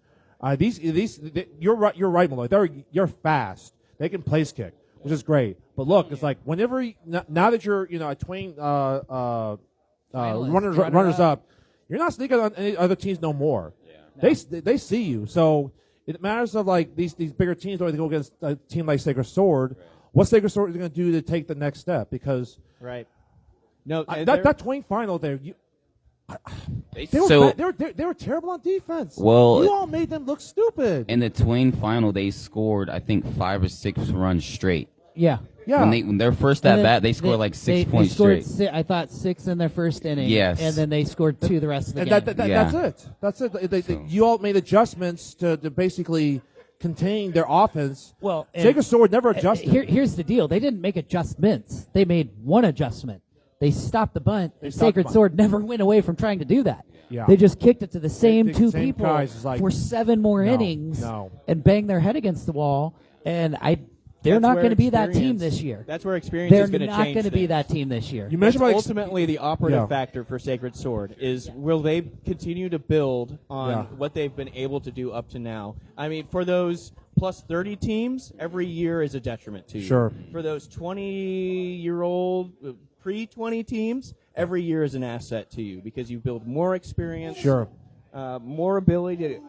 You're right, Malloy. You're fast. They can place kick, which is great. But look, it's like whenever now that you're a Twain runners up, you're not sneaking on any other teams no more. Yeah. They see you. So it matters of like these bigger teams when they go against a team like Sacred Sword. Right. What Sacred Sword is going to do to take the next step? Because Right. No, that Twain final there, they were terrible on defense. Well, you all made them look stupid. in the Twain final, they scored, I think, 5 or 6 runs straight. Yeah. Yeah. When their first at bat, they scored like 6 points scored straight. I thought 6 in their first inning. Yes. And then they scored 2 the rest of the And game. Yeah. That's it. You all made adjustments to basically contain their offense. Well, and- Sacred Sword never adjusted. Here's the deal. They didn't make adjustments. They made one adjustment. They stopped the bunt, and stopped the Sacred bunt. They're never went away from trying to do that. Yeah. They just kicked it to the same the 2 same people guys is like, for 7 more no, innings no. and bang their head against the wall. And they're That's not where going to be that team experience- this year. That's where experience They're is going to not change going to be things. that team this year. You That's mentioned about ultimately the operative Yeah. factor for Sacred Sword is will they continue to build on Yeah. what they've been able to do up to now? I mean, for those plus 30 teams, every year is a detriment to you. Sure. For those 20-year-old pre-20 teams, every year is an asset to you because you build more experience, Sure. more ability to.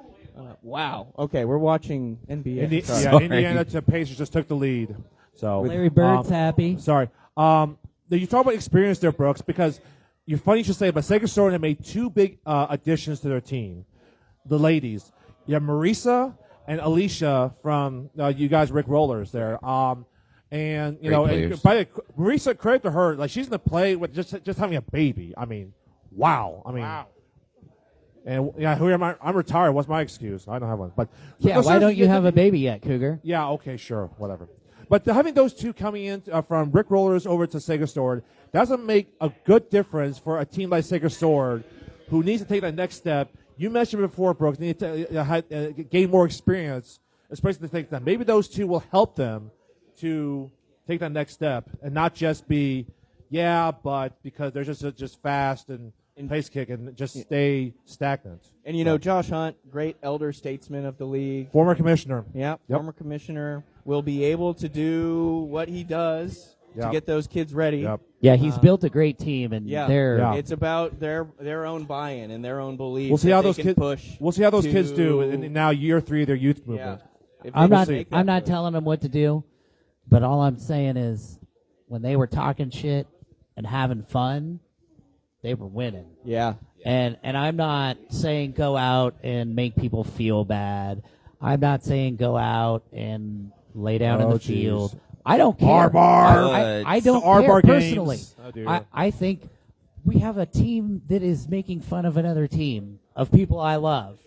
Wow. Okay, we're watching NBA. Sorry. Sorry. Indiana to Pacers just took the lead. So Larry Bird's happy. Sorry. You talk about experience there, Brooks, because you're funny you should say, but Sacred Sword have made 2 big additions to their team. The ladies. You have Marisa and Alicia from you guys Rick Rollers there. And you Great know, players. Marisa, credit to her, like she's in the play with just having a baby. I mean, wow. And yeah, who am I? I'm retired. What's my excuse? I don't have one. But Yeah, no, why don't you seriously, have a baby yet, Cougar? Yeah, okay, sure, whatever. But having those 2 coming in from Rick Rollers over to Sacred Sword doesn't make a good difference for a team like Sacred Sword, who needs to take that next step. You mentioned before, Brooks, they need to gain more experience, especially to take them. Maybe those 2 will help them to take that next step and not just be, but because they're just fast and pace kick and just stay stagnant. And you know, Josh Hunt, great elder statesman of the league. Former commissioner. Yep. Former commissioner will be able to do what he does to Yep. get those kids ready. Yep. Yeah, he's built a great team, and Yeah. they're Yeah. It's about their own buy-in and their own belief. We'll see that how they those can kids push. We'll see how those kids do to- in now year 3 of their youth Yeah. movement. If I'm they not. make that I'm not push. telling them what to do, but all I'm saying is, when they were talking shit and having fun, they were winning. Yeah. And I'm not saying go out and make people feel bad. I'm not saying go out and lay down in Oh, the geez. field. I don't care. R-bar. I don't The R-bar care games. personally. Oh, dear. I think we have a team that is making fun of another team of people I love.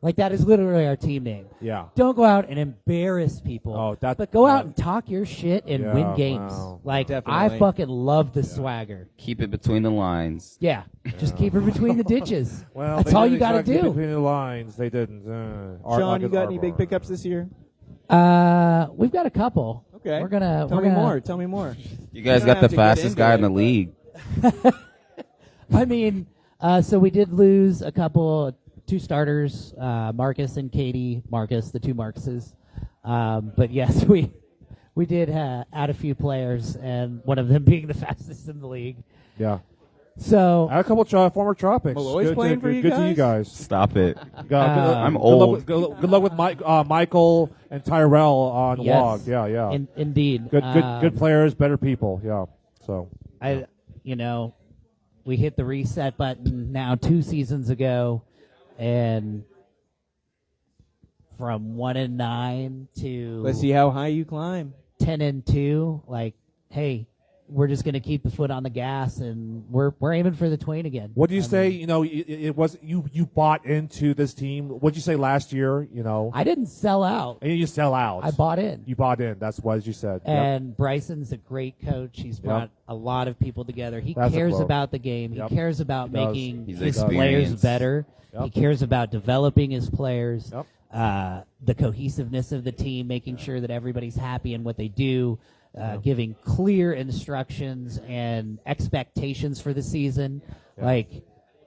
Like, that is literally our team name. Yeah. Don't go out and embarrass people, Oh, but go out and talk your shit and Yeah, win games. wow. Like, Definitely. I fucking love the swagger. Keep it between the lines. Yeah, just keep her between the ditches. Well, That's they all didn't you got to exactly do. between the lines. They didn't. Sean, you got any big pickups this year? We've got a couple. Okay. We're gonna Tell me more. Tell me more. You guys don't got have the to get fastest into guy in it, the but- league. I mean, so we did lose a couple, 2 starters, Marcus and Katie. Marcus, the 2 Marcuses. But yes, we did add a few players, and one of them being the fastest in the league. Yeah. So I had a couple former Tropics. Malloy's playing for you good to you guys? guys. Stop it. I'm old. Good luck with Michael and Tyrell on yes, WOG. Yeah. indeed, Good players, better people. Yeah. So we hit the reset button now 2 seasons ago, and from 1-9 to Let's see how high you climb. 10-2. Like, hey, we're just going to keep the foot on the gas, and we're aiming for the Twain again. what do you say? It was you bought into this team. What did you say last year? I didn't sell out. And you sell out. I bought in. You bought in. That's what you said. Yep. And Bryson's a great coach. He's brought a lot of people together. He That's a cares quote. about the game. Yep. He cares about He does. making He's his experienced. players better. Yep. He cares about developing his players. Yep. The cohesiveness of the team, making sure that everybody's happy in what they do, giving clear instructions and expectations for the season. Yeah. Like,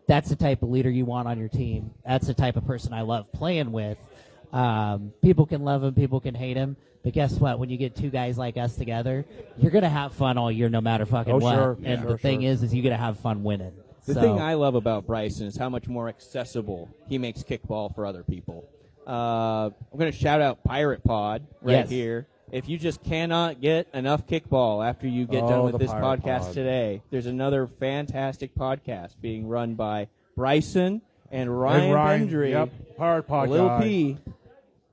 that's the type of leader you want on your team. That's the type of person I love playing with. People can love him, people can hate him, but guess what? When you get 2 guys like us together, you're gonna have fun all year, no matter fucking what. Sure. And Sure, the thing sure. is you're gonna have fun winning. The So, thing I love about Bryson is how much more accessible he makes kickball for other people. I'm going to shout out Pirate Pod right Yes. here. If you just cannot get enough kickball after you get done Oh, with the this Pirate podcast Pod. today, there's another fantastic podcast being run by Bryson and Ryan Bendry. Yep. Pirate Pod Little guy. P.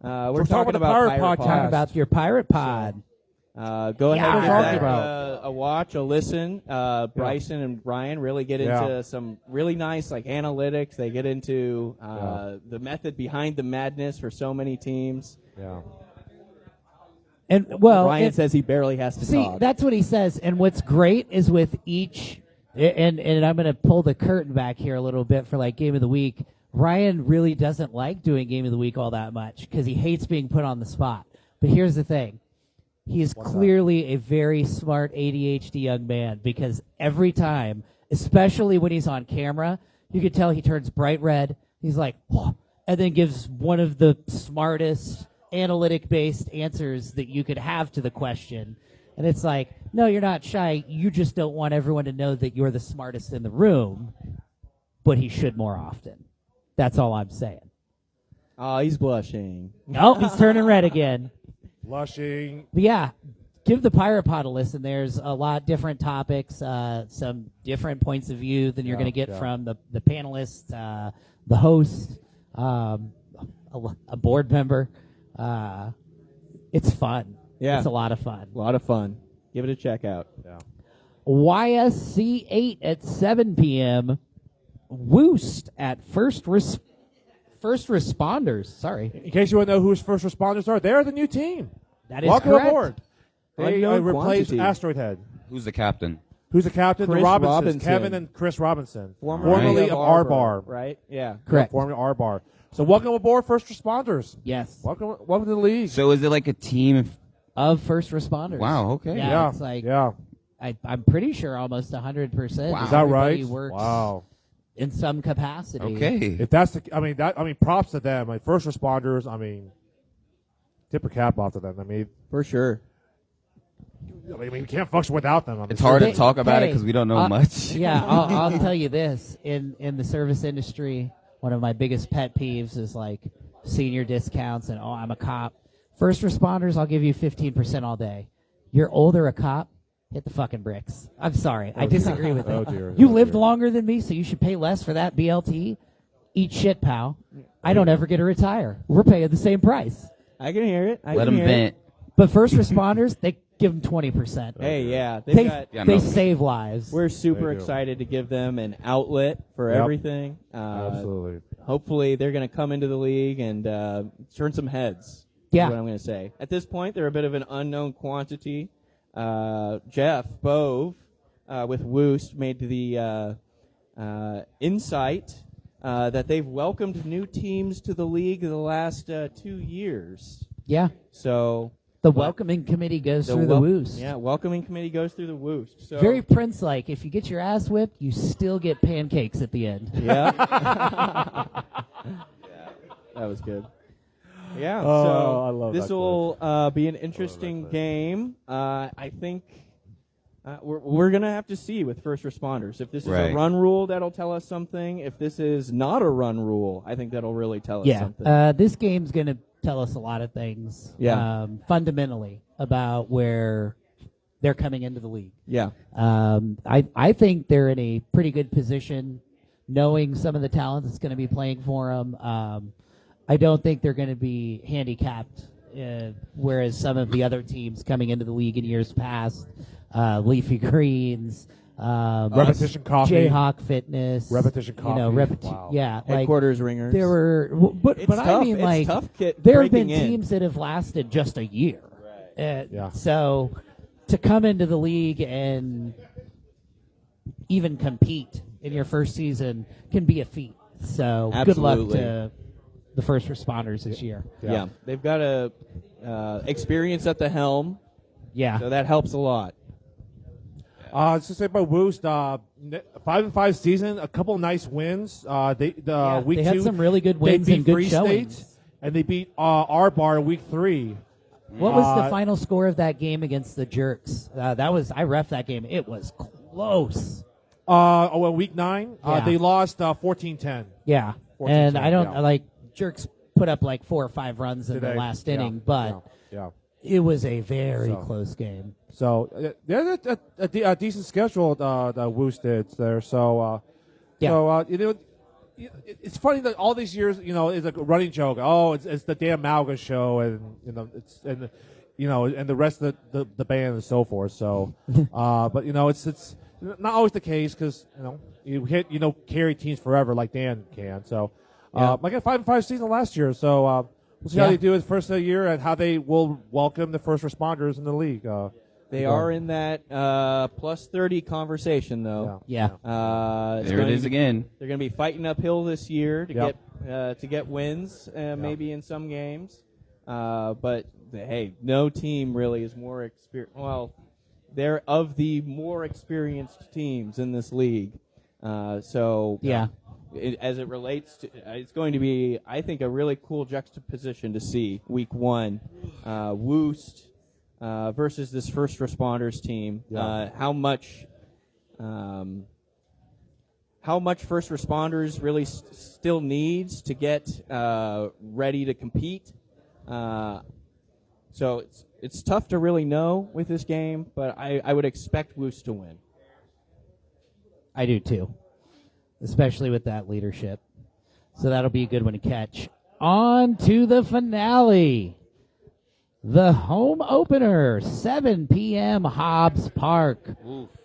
We're talking talking about about Pirate Pirate Podcast. Pod. talk about your Pirate Pod. Go ahead and Yeah. give Talking that about. a watch, a listen. Bryson and Ryan really get into Yeah. some really nice analytics. They get into the method behind the madness for so many teams. Yeah. And well, Ryan says he barely has to see, talk. that's what he says. And what's great is with each, and I'm going to pull the curtain back here a little bit for like Game of the Week. Ryan really doesn't like doing Game of the Week all that much because he hates being put on the spot. But here's the thing. He is clearly a very smart ADHD young man because every time, especially when he's on camera, you can tell he turns bright red. He's like, "Whoa," and then gives one of the smartest analytic-based answers that you could have to the question. And it's like, no, you're not shy. You just don't want everyone to know that you're the smartest in the room, but he should more often. That's all I'm saying. Oh, he's blushing. Oh, he's turning red again. Blushing. But yeah, give the Pirate Pod a listen. There's a lot different topics, some different points of view than you're going to get from the panelists, the host, a board member. It's fun. Yeah. It's a lot of fun. A lot of fun. Give it a check out. Yeah. YSC 8 at 7 p.m. Woost at First Responders. Sorry. In case you want to know who his first responders are, they're the new team. That is Welcome correct. aboard. They Unknown replaced quantity. Asteroid Head. Who's the captain? Who's the captain? Chris The Robinsons. Robinson. Kevin and Chris Robinson. Formerly Formerly of R Arbor, Bar. right? Yeah. Correct. Formerly R Bar. So welcome aboard, first responders. Yes. Welcome to the league. So is it like a team? Of first responders. Wow. Okay. Yeah. yeah. It's like yeah. I'm pretty sure almost 100%. Wow. Is that right? Everybody works Wow. in some capacity. Okay. If that's the, I mean, props to them. Like first responders. I mean, tip a cap off to them. I mean, For sure. we can't function without them. I mean, It's hard They- to talk about it hey, because we don't know much. Yeah, I'll tell you this. In the service industry, one of my biggest pet peeves is like senior discounts and, I'm a cop. First responders, I'll give you 15% all day. You're older, a cop, hit the fucking bricks. I'm sorry. I disagree with Oh, it. dear. You Oh, lived dear. longer than me, so you should pay less for that BLT. Eat shit, pal. I don't ever get to retire. We're paying the same price. I can hear it. Let them vent. But first responders, they give them 20%. Hey, yeah. They, Yeah, they no. save lives. We're super They do. excited to give them an outlet for Yep. everything. Absolutely. Hopefully, they're going to come into the league and turn some heads. Yeah. Is what I'm going to say. At this point, they're a bit of an unknown quantity. Jeff Bove with Woost made the insight that they've welcomed new teams to the league in the last 2 years. Yeah. So The welcoming committee goes through the Woost. Yeah, welcoming committee goes through the Woost. So Very Prince-like. If you get your ass whipped, you still get pancakes at the end. Yeah. That was good. Yeah. Oh, so I love this that will be an interesting game. I think we're gonna have to see with first responders if this is a run rule. That'll tell us something. If this is not a run rule, I think that'll really tell us something. This game's gonna tell us a lot of things. Yeah. Fundamentally about where they're coming into the league. Yeah. I think they're in a pretty good position, knowing some of the talent that's going to be playing for them. I don't think they're going to be handicapped, whereas some of the other teams coming into the league in years past, Leafy Greens, Repetition Coffee, Jayhawk Fitness, Repetition Coffee. Wow. Yeah, Headquarters Ringers. There were, but It's I tough. mean, It's like tough there have been breaking in. teams that have lasted just a year. Right. Yeah. So to come into the league and even compete in your first season can be a feat. So good luck Absolutely. to the first responders this year. Yeah. They've got a experience at the helm. Yeah. So that helps a lot. To say about Woost, 5-5 season, a couple nice wins. Week they had 2, some really good they wins beat and good Free showings. State, and they beat our bar week 3. What was the final score of that game against the Jerks? I ref that game. It was close. Week 9, Yeah. they lost 14-10. Yeah. 14-10, And I don't yeah. Jerks put up like 4 or 5 runs in the Today. last Yeah, inning, but yeah. it was a very So. close game. So they're a decent schedule that Woost did there. So it's funny that all these years, it's like a running joke. Oh, it's the Dan Malga show, and and the rest of the band and so forth. So, but it's not always the case because you hit carry teams forever like Dan can. So, I got 5-5 season last year. So we'll see how they do it first of the year and how they will welcome the first responders in the league. They are in that plus 30 conversation, though. Yeah. There it is again. They're going to be fighting uphill this year to Yep. get wins, maybe in some games. But hey, no team really is more experienced. Well, they're of the more experienced teams in this league. So as it relates to, it's going to be, I think, a really cool juxtaposition to see week 1. Woost versus this first responders team. Yeah. How much first responders really still needs to get ready to compete. So it's tough to really know with this game, but I would expect Woost to win. I do too, especially with that leadership. So that'll be a good one to catch. On to the finale. The home opener, 7 p.m. Hobbs Park.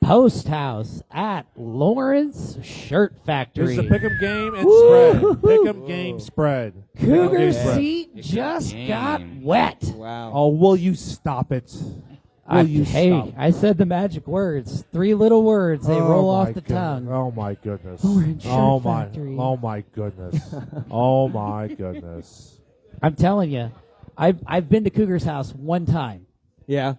Post House at Lawrence Shirt Factory. This is a pick'em game and spread. Pick'em game spread. Cougar Pick'em game spread. seat just got wet. Wow. Oh, will you stop it? Will you stop? I said the magic words. 3 little words. They roll off the goodness. tongue. Oh my goodness. Lawrence Shirt oh my. Factory. Oh my goodness. Oh my goodness. I'm telling you, I've been to Cougar's house one time. Yeah.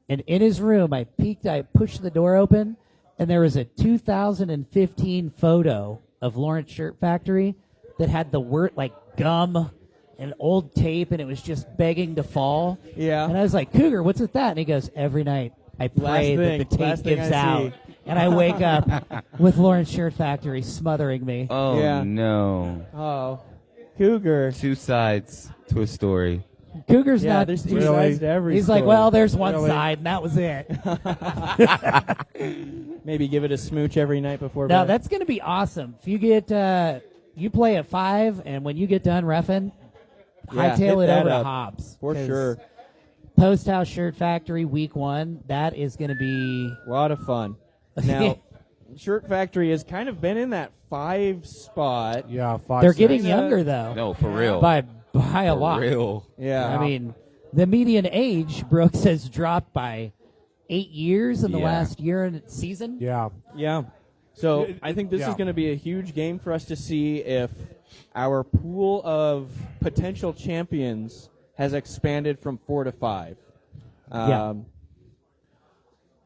And in his room, I peeked, I pushed the door open, and there was a 2015 photo of Lawrence Shirt Factory that had the word like gum and old tape, and it was just begging to fall. Yeah. And I was like, Cougar, what's with that? And he goes, every night I pray that the tape last thing gives I out. see. And I wake up with Lawrence Shirt Factory smothering me. Oh, Yeah. no. Oh, Cougar. 2 sides to a story. Cougar's Yeah, not. there's 2 Really? sides to every He's like, story. well, there's one Really? side, and that was it. Maybe give it a smooch every night before Now bed. that's going to be awesome. If you get, you play at 5, and when you get done reffing, Yeah, hightail hit it that over to up. Hobbs. For 'Cause sure. Post House Shirt Factory week 1. That is going to be. A lot of fun. Now, Shirt Factory has kind of been in that 5 spot. Yeah, 5. They're 6. getting younger though. No, for real. By a lot. For real. Yeah. I mean, the median age Brooks has dropped by 8 years in the Yeah. last year and season. Yeah. Yeah. So It- I think this yeah. is going to be a huge game for us to see if our pool of potential champions has expanded from 4 to 5. Yeah.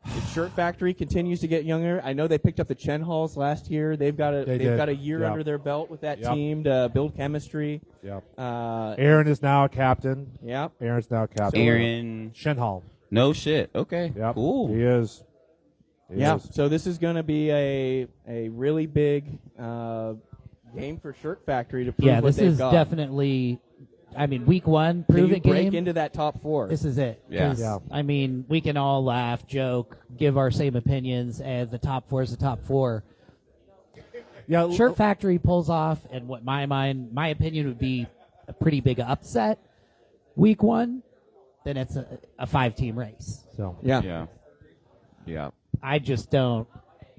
The Shirt Factory continues to get younger. I know they picked up the Chen Halls last year. They've got a year Yep. under their belt with that Yep. team to build chemistry. Yep. Uh, Aaron is now a captain. yeah. Aaron's now a captain. Aaron. Shenhall. No shit. Okay. Yep. Cool. He is. He Yeah. is. So this is going to be a really big game for Shirt Factory to prove Yeah, what this they've is got. definitely. I mean, week 1, Can prove you it break game. into that top 4? This is it. Yeah. 'Cause, Yeah. I mean, we can all laugh, joke, give our same opinions, and the top 4 is the top 4. Yeah. Shirt Factory pulls off, and what my opinion would be a pretty big upset. Week 1, then it's a 5-team race. So. yeah. Yeah. Yeah. I just don't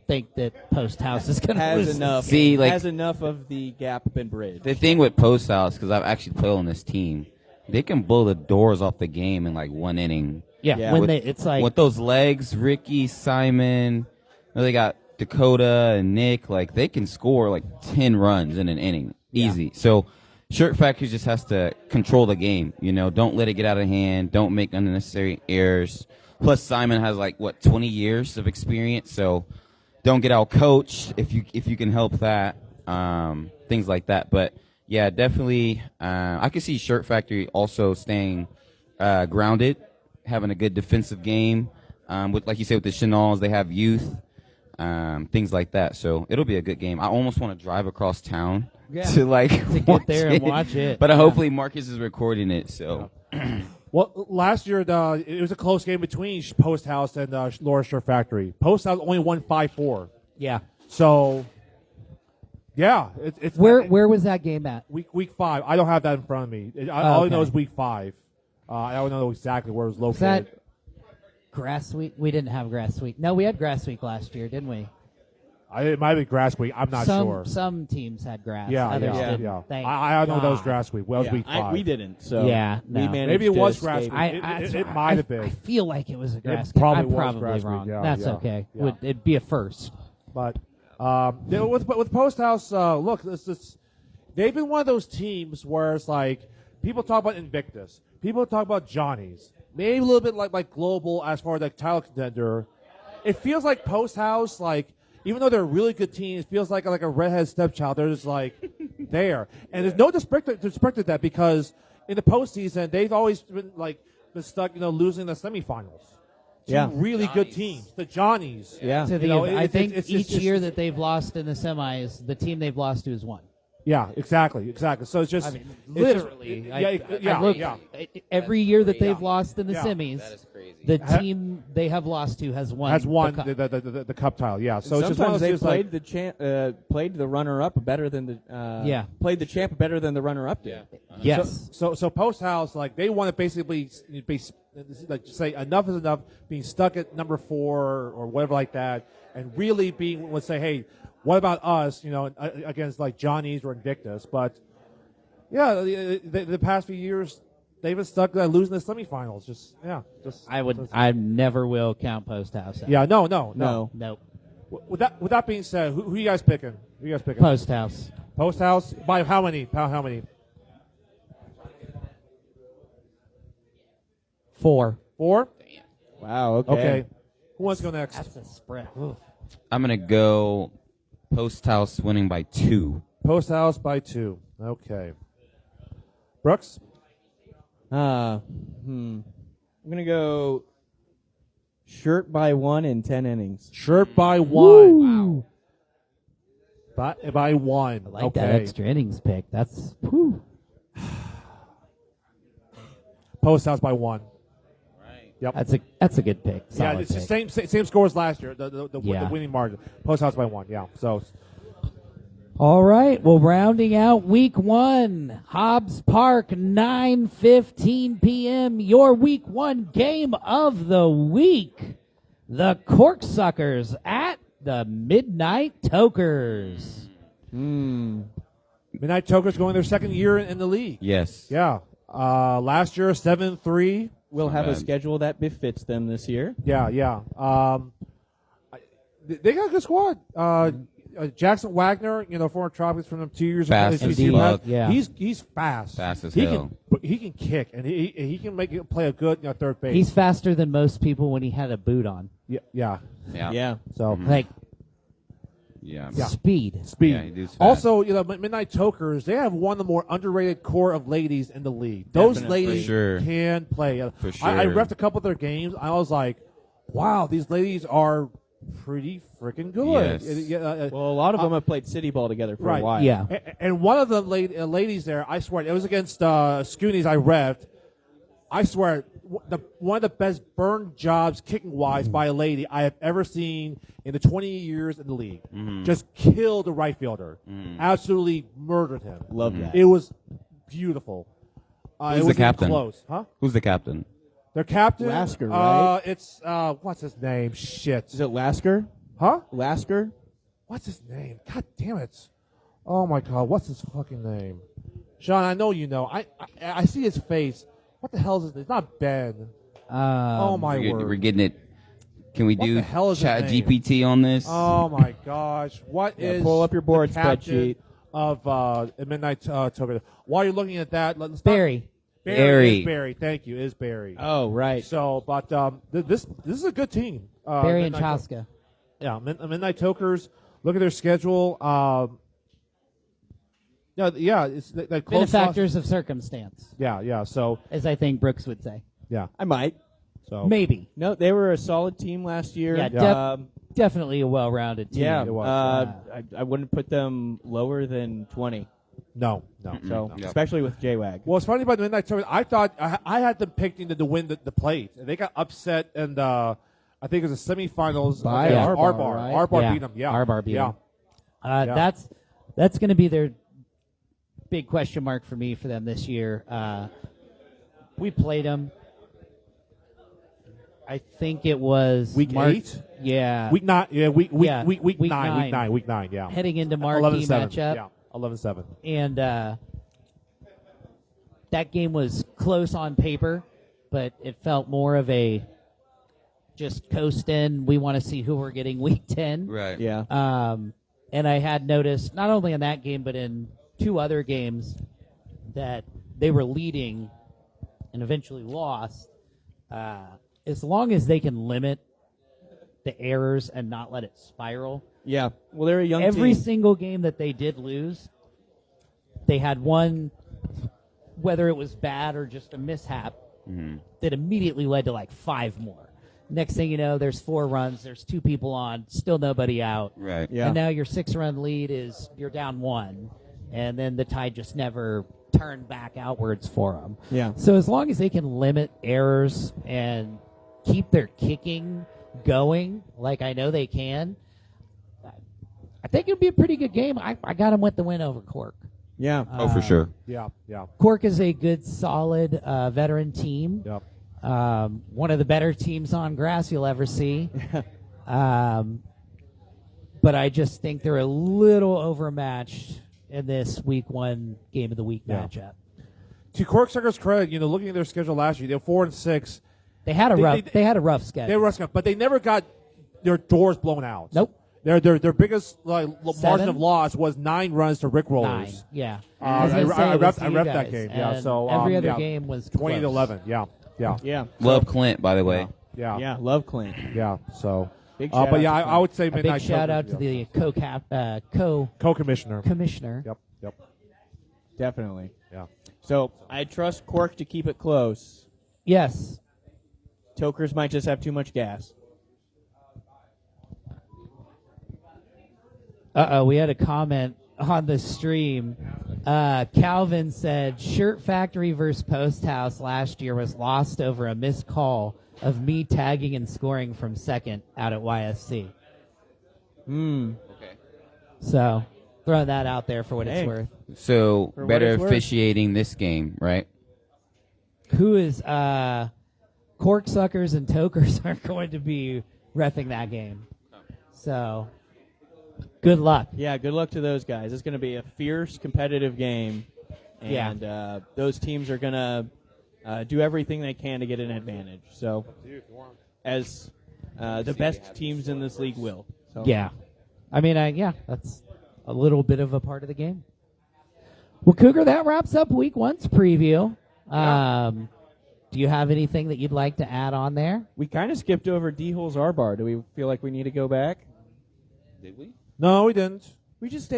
think that Post House is going to Has lose. enough. See, like- has enough of the gap been bridged. The thing with Post House, because I've actually played on this team, they can blow the doors off the game in like 1 inning. Yeah, Yeah. when it's like With those legs, Ricky, Simon, they got Dakota and Nick, like they can score like 10 runs in an inning. Easy. So Shirt Factory just has to control the game, don't let it get out of hand, don't make unnecessary errors. Plus Simon has 20 years of experience, so don't get out coached if you can help that. Things like that. But yeah, definitely I can see Shirt Factory also staying grounded, having a good defensive game. With, like you said, with the Chenals, they have youth, things like that. So it'll be a good game. I almost want to drive across town to get watch there and watch it. But Yeah. hopefully Marcus is recording it. So Well, last year it was a close game between Post House and Laura Shirt Factory. Post House only won 5-4. yeah. So, yeah, it's Where was that game at? week 5. I don't have that in front of me. All I know is week 5. I don't know exactly where it was Was that located. Grass Week? We didn't have Grass Week. No, we had Grass Week last year, didn't we? It might be Grass Week. I'm not sure. Some teams had grass. Yeah, Others yeah, didn't. yeah. Thank I don't know that was God. Grass Week. Well, it was week 5. We didn't. So Yeah, we no. managed Maybe it to was escape. grass week. It might have been. I feel like it was a grass. probably I'm was probably Grass Week, wrong. yeah, That's yeah, okay. yeah. It'd be a first. But with Post House, look, they've been one of those teams where it's like people talk about Invictus, people talk about Johnny's, maybe a little bit like Global as far as like title contender. It feels like Post House, even though they're a really good team, it feels like a redhead stepchild. They're just there, and there's no disrespect to that because in the postseason they've always been stuck, losing the semifinals. Yeah. Two really good teams, the Johnnies. Yeah. I think it's each just- year that they've lost in the semis, the team they've lost to is one. Yeah, exactly. So it's just I mean, it's literally. just- yeah, I looked- yeah. Every year that they've lost in the Yeah. semis, that is crazy. the team they have lost to has won. Has won the cup. the cup title. Yeah, so it's just one Sometimes of they those things played the runner-up better than the played the champ better than the runner-up did. Yes. So Post House they want to basically say enough is enough, being stuck at number 4 or whatever like that, and really would say, hey, what about us? Against Johnny's or Invictus, but yeah, the past few years they've been stuck losing the semifinals. I never will count Post House out. Yeah, no. Nope. With that being said, who you guys picking? Post House. Post House by how many? How many? 4. 4? Wow. Okay. Who wants to go next? That's a spread. I'm gonna go Post House winning by 2. Post House by 2. Okay. Brooks? I'm gonna go Shirt by 1 in 10 innings. Shirt by 1. Wow. By 1. I like okay. that extra innings pick. That's Post House by 1. that's a good pick. Yeah, Solid it's the pick. same score as last year. The Yeah. winning margin. Post House by 1. Yeah. So All right. Well, rounding out week 1, Hobbs Park, 9:15 p.m. Your week 1 game of the week. The Corksuckers at the Midnight Tokers. Midnight Tokers going their second year in the league. Yes. Yeah. Last year 7-3. We'll have a bad. schedule that befits them this year. Yeah. They got a good squad. Jackson Wagner, former Tropics from them 2 years Fast ago. as fuck. Yeah. He's fast. Fast as he hell. He can kick, and he can play a good third base. He's faster than most people when he had a boot on. yeah. Yeah. Yeah. So Like Yeah. speed. speed. Yeah, he does fast. Also, Midnight Tokers, they have one of the more underrated core of ladies in the league. Those Definitely. ladies For sure. can play. For I sure. reffed a couple of their games. I was like, wow, these ladies are pretty freaking good. Yes. Well, a lot of them have played city ball together for right. a while. Yeah. And one of the ladies there, I swear, it was against Scoonies I revved. I swear, one of the best burn jobs kicking-wise by a lady I have ever seen in the 20 years in the league. Just killed the right fielder. Absolutely murdered him. Love that. It was beautiful. Who's it the was captain? Close. Huh? Who's the captain? Their captain? Lasker, right? It's, what's his name? Shit. Is it Lasker? Huh? Lasker? What's his name? God damn it. Oh, my God. What's his fucking name? Sean, I know you know. I see his face. What the hell is his name? It's not Ben. Oh, my word. We're getting it. Can we What do the hell is his Chat name? GPT on this? Oh, my gosh. What is pull up your board the captain spreadsheet. of Midnight Toker? While you're looking at that, let's Barry. Barry. Is Barry. Thank you. Is Barry. Oh, right. So, but this is a good team. Barry and Midnight Chaska. Yeah, Midnight Tokers. Look at their schedule. It's like close Benefactors of circumstance, Yeah. So, as I think Brooks would say. yeah. I might. So Maybe. No, they were a solid team last year. Yeah, definitely a well-rounded team. Yeah, It was. I wouldn't put them lower than 20. no. So, Yep. especially with J-Wag. Well, it's funny about the Midnight Toker. I thought I had them picked to win the plate, and they got upset, and I think it was the semifinals. By against Arbar, Arbar. right? Arbar beat them. Yeah, Arbar beat yeah. them. Yeah. That's going to be their big question mark for me for them this year. We played them. I think it was Week 8? Yeah. Week 9. Yeah, week Yeah, nine. Week week 9. nine. Week 9. Yeah. Heading into marquee 11-7. matchup. Yeah. 11-7. And that game was close on paper, but it felt more of a just coast in. We want to see who we're getting week 10. Right. Yeah. And I had noticed, not only in that game, but in 2 other games, that they were leading and eventually lost. As long as they can limit the errors and not let it spiral. Yeah. Well, they're a young Every team. single game that they did lose, they had one, whether it was bad or just a mishap, that immediately led to like 5 more. Next thing you know, there's 4 runs, there's 2 people on, still nobody out. Right. Yeah. And now your 6-run lead is you're down 1, and then the tide just never turned back outwards for them. Yeah. So as long as they can limit errors and keep their kicking going, like I know they can, I think it'll be a pretty good game. I got them with the win over Cork. Yeah. Oh, for sure. Yeah. Yeah. Cork is a good, solid veteran team. Yep. One of the better teams on grass you'll ever see. But I just think they're a little overmatched in this week 1 game of the week Yeah. matchup. To Corksuckers' credit, looking at their schedule last year, they were 4-6. They had a rough schedule. They were rough, but they never got their doors blown out. Nope. Their biggest margin of loss was 9 runs to Rick 9. Rollers. Yeah. I was gonna say it was to you repped guys, that game. Yeah. and So every other yeah, game was 20 to close. 11. Yeah. Yeah. Yeah. Love Clint, by the way. Yeah. Yeah. Love Clint. Yeah. So. Big shout But yeah, out to I would say A big Midnight shout out Tokers, to yeah. the co-commissioner. commissioner. Yep. Yep. Definitely. Yeah. So I trust Cork to keep it close. Yes. Tokers might just have too much gas. We had a comment on the stream. Calvin said, Shirt Factory versus Post House last year was lost over a missed call of me tagging and scoring from second out at YSC. Okay. So, throwing that out there for what Hey. it's worth. So For what better it's worth. officiating this game, right? Who is, Corksuckers and Tokers are going to be reffing that game. So, good luck. Yeah, good luck to those guys. It's going to be a fierce, competitive game. Yeah. And those teams are going to do everything they can to get an advantage. So, as the best teams in this league will. So. Yeah. I mean, yeah, that's a little bit of a part of the game. Well, Cougar, that wraps up week 1's preview. Do you have anything that you'd like to add on there? We kind of skipped over D-Holes R-Bar. Do we feel like we need to go back? Did we? No, we didn't. We just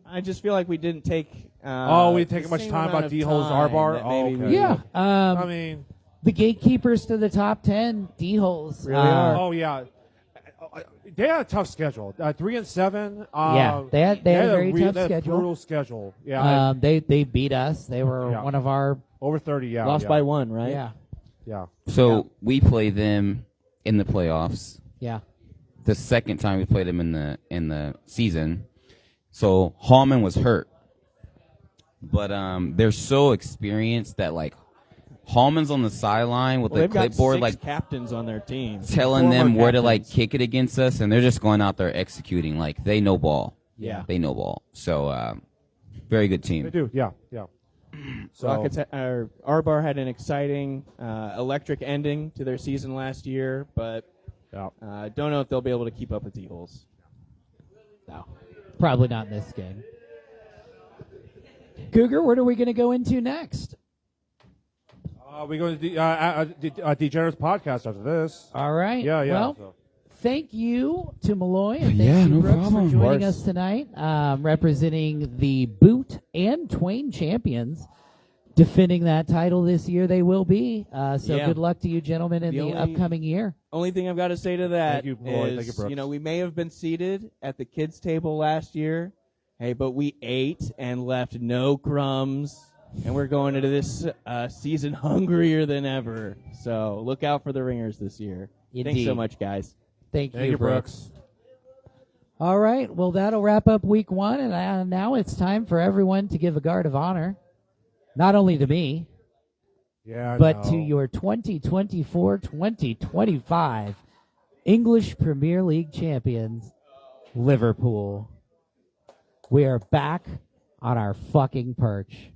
I just feel like we didn't take. We didn't take the much same time amount about of D-Holes time R-Bar? that Oh, maybe okay. we- Yeah. I mean, The gatekeepers to the top 10, D-Holes. Really are. oh yeah, they had a tough schedule. 3 and 7. Yeah, they had a very tough they had a schedule. brutal schedule. Yeah, They beat us. They were Yeah. one of our over 30. Yeah, Lost yeah. by 1, right? yeah. So we play them in the playoffs. Yeah. The second time we played them in the season. So Hallman was hurt, but they're so experienced that like Hallman's on the sideline with Well, the they've got clipboard, 6 like captains on their team. telling them Former where to like captains. kick it against us, and they're just going out there executing. Like they know ball. Yeah. They know ball. So very good They team. do. Yeah, yeah. So Rockets, R-Bar had an exciting, electric ending to their season last year, but yeah. don't know if they'll be able to keep up with D-Holes. No. Probably not in this game. Cougar, what are we going to go into next? We go to the Degenerates podcast after this. All right. Yeah, yeah. Well, so. thank you to Malloy and thank Yeah, you, no Brooks, problem. for joining Of course. us tonight, representing the Boot and Twain champions. Defending that title this year, they will be. So Yeah. good luck to you, gentlemen, in The the only- upcoming year. Only thing I've got to say to that Thank you, Lloyd. is, Thank you, Brooks. we may have been seated at the kids' table last year, hey, but we ate and left no crumbs, and we're going into this season hungrier than ever. So look out for the ringers this year. Thanks Indeed. so much, guys. Thank Thank you, you, Brooks. Brooks. All right. Well, that'll wrap up week 1, and now it's time for everyone to give a guard of honor, not only to me, Yeah, I but know. to your 2024-2025 English Premier League champions, Liverpool. We are back on our fucking perch.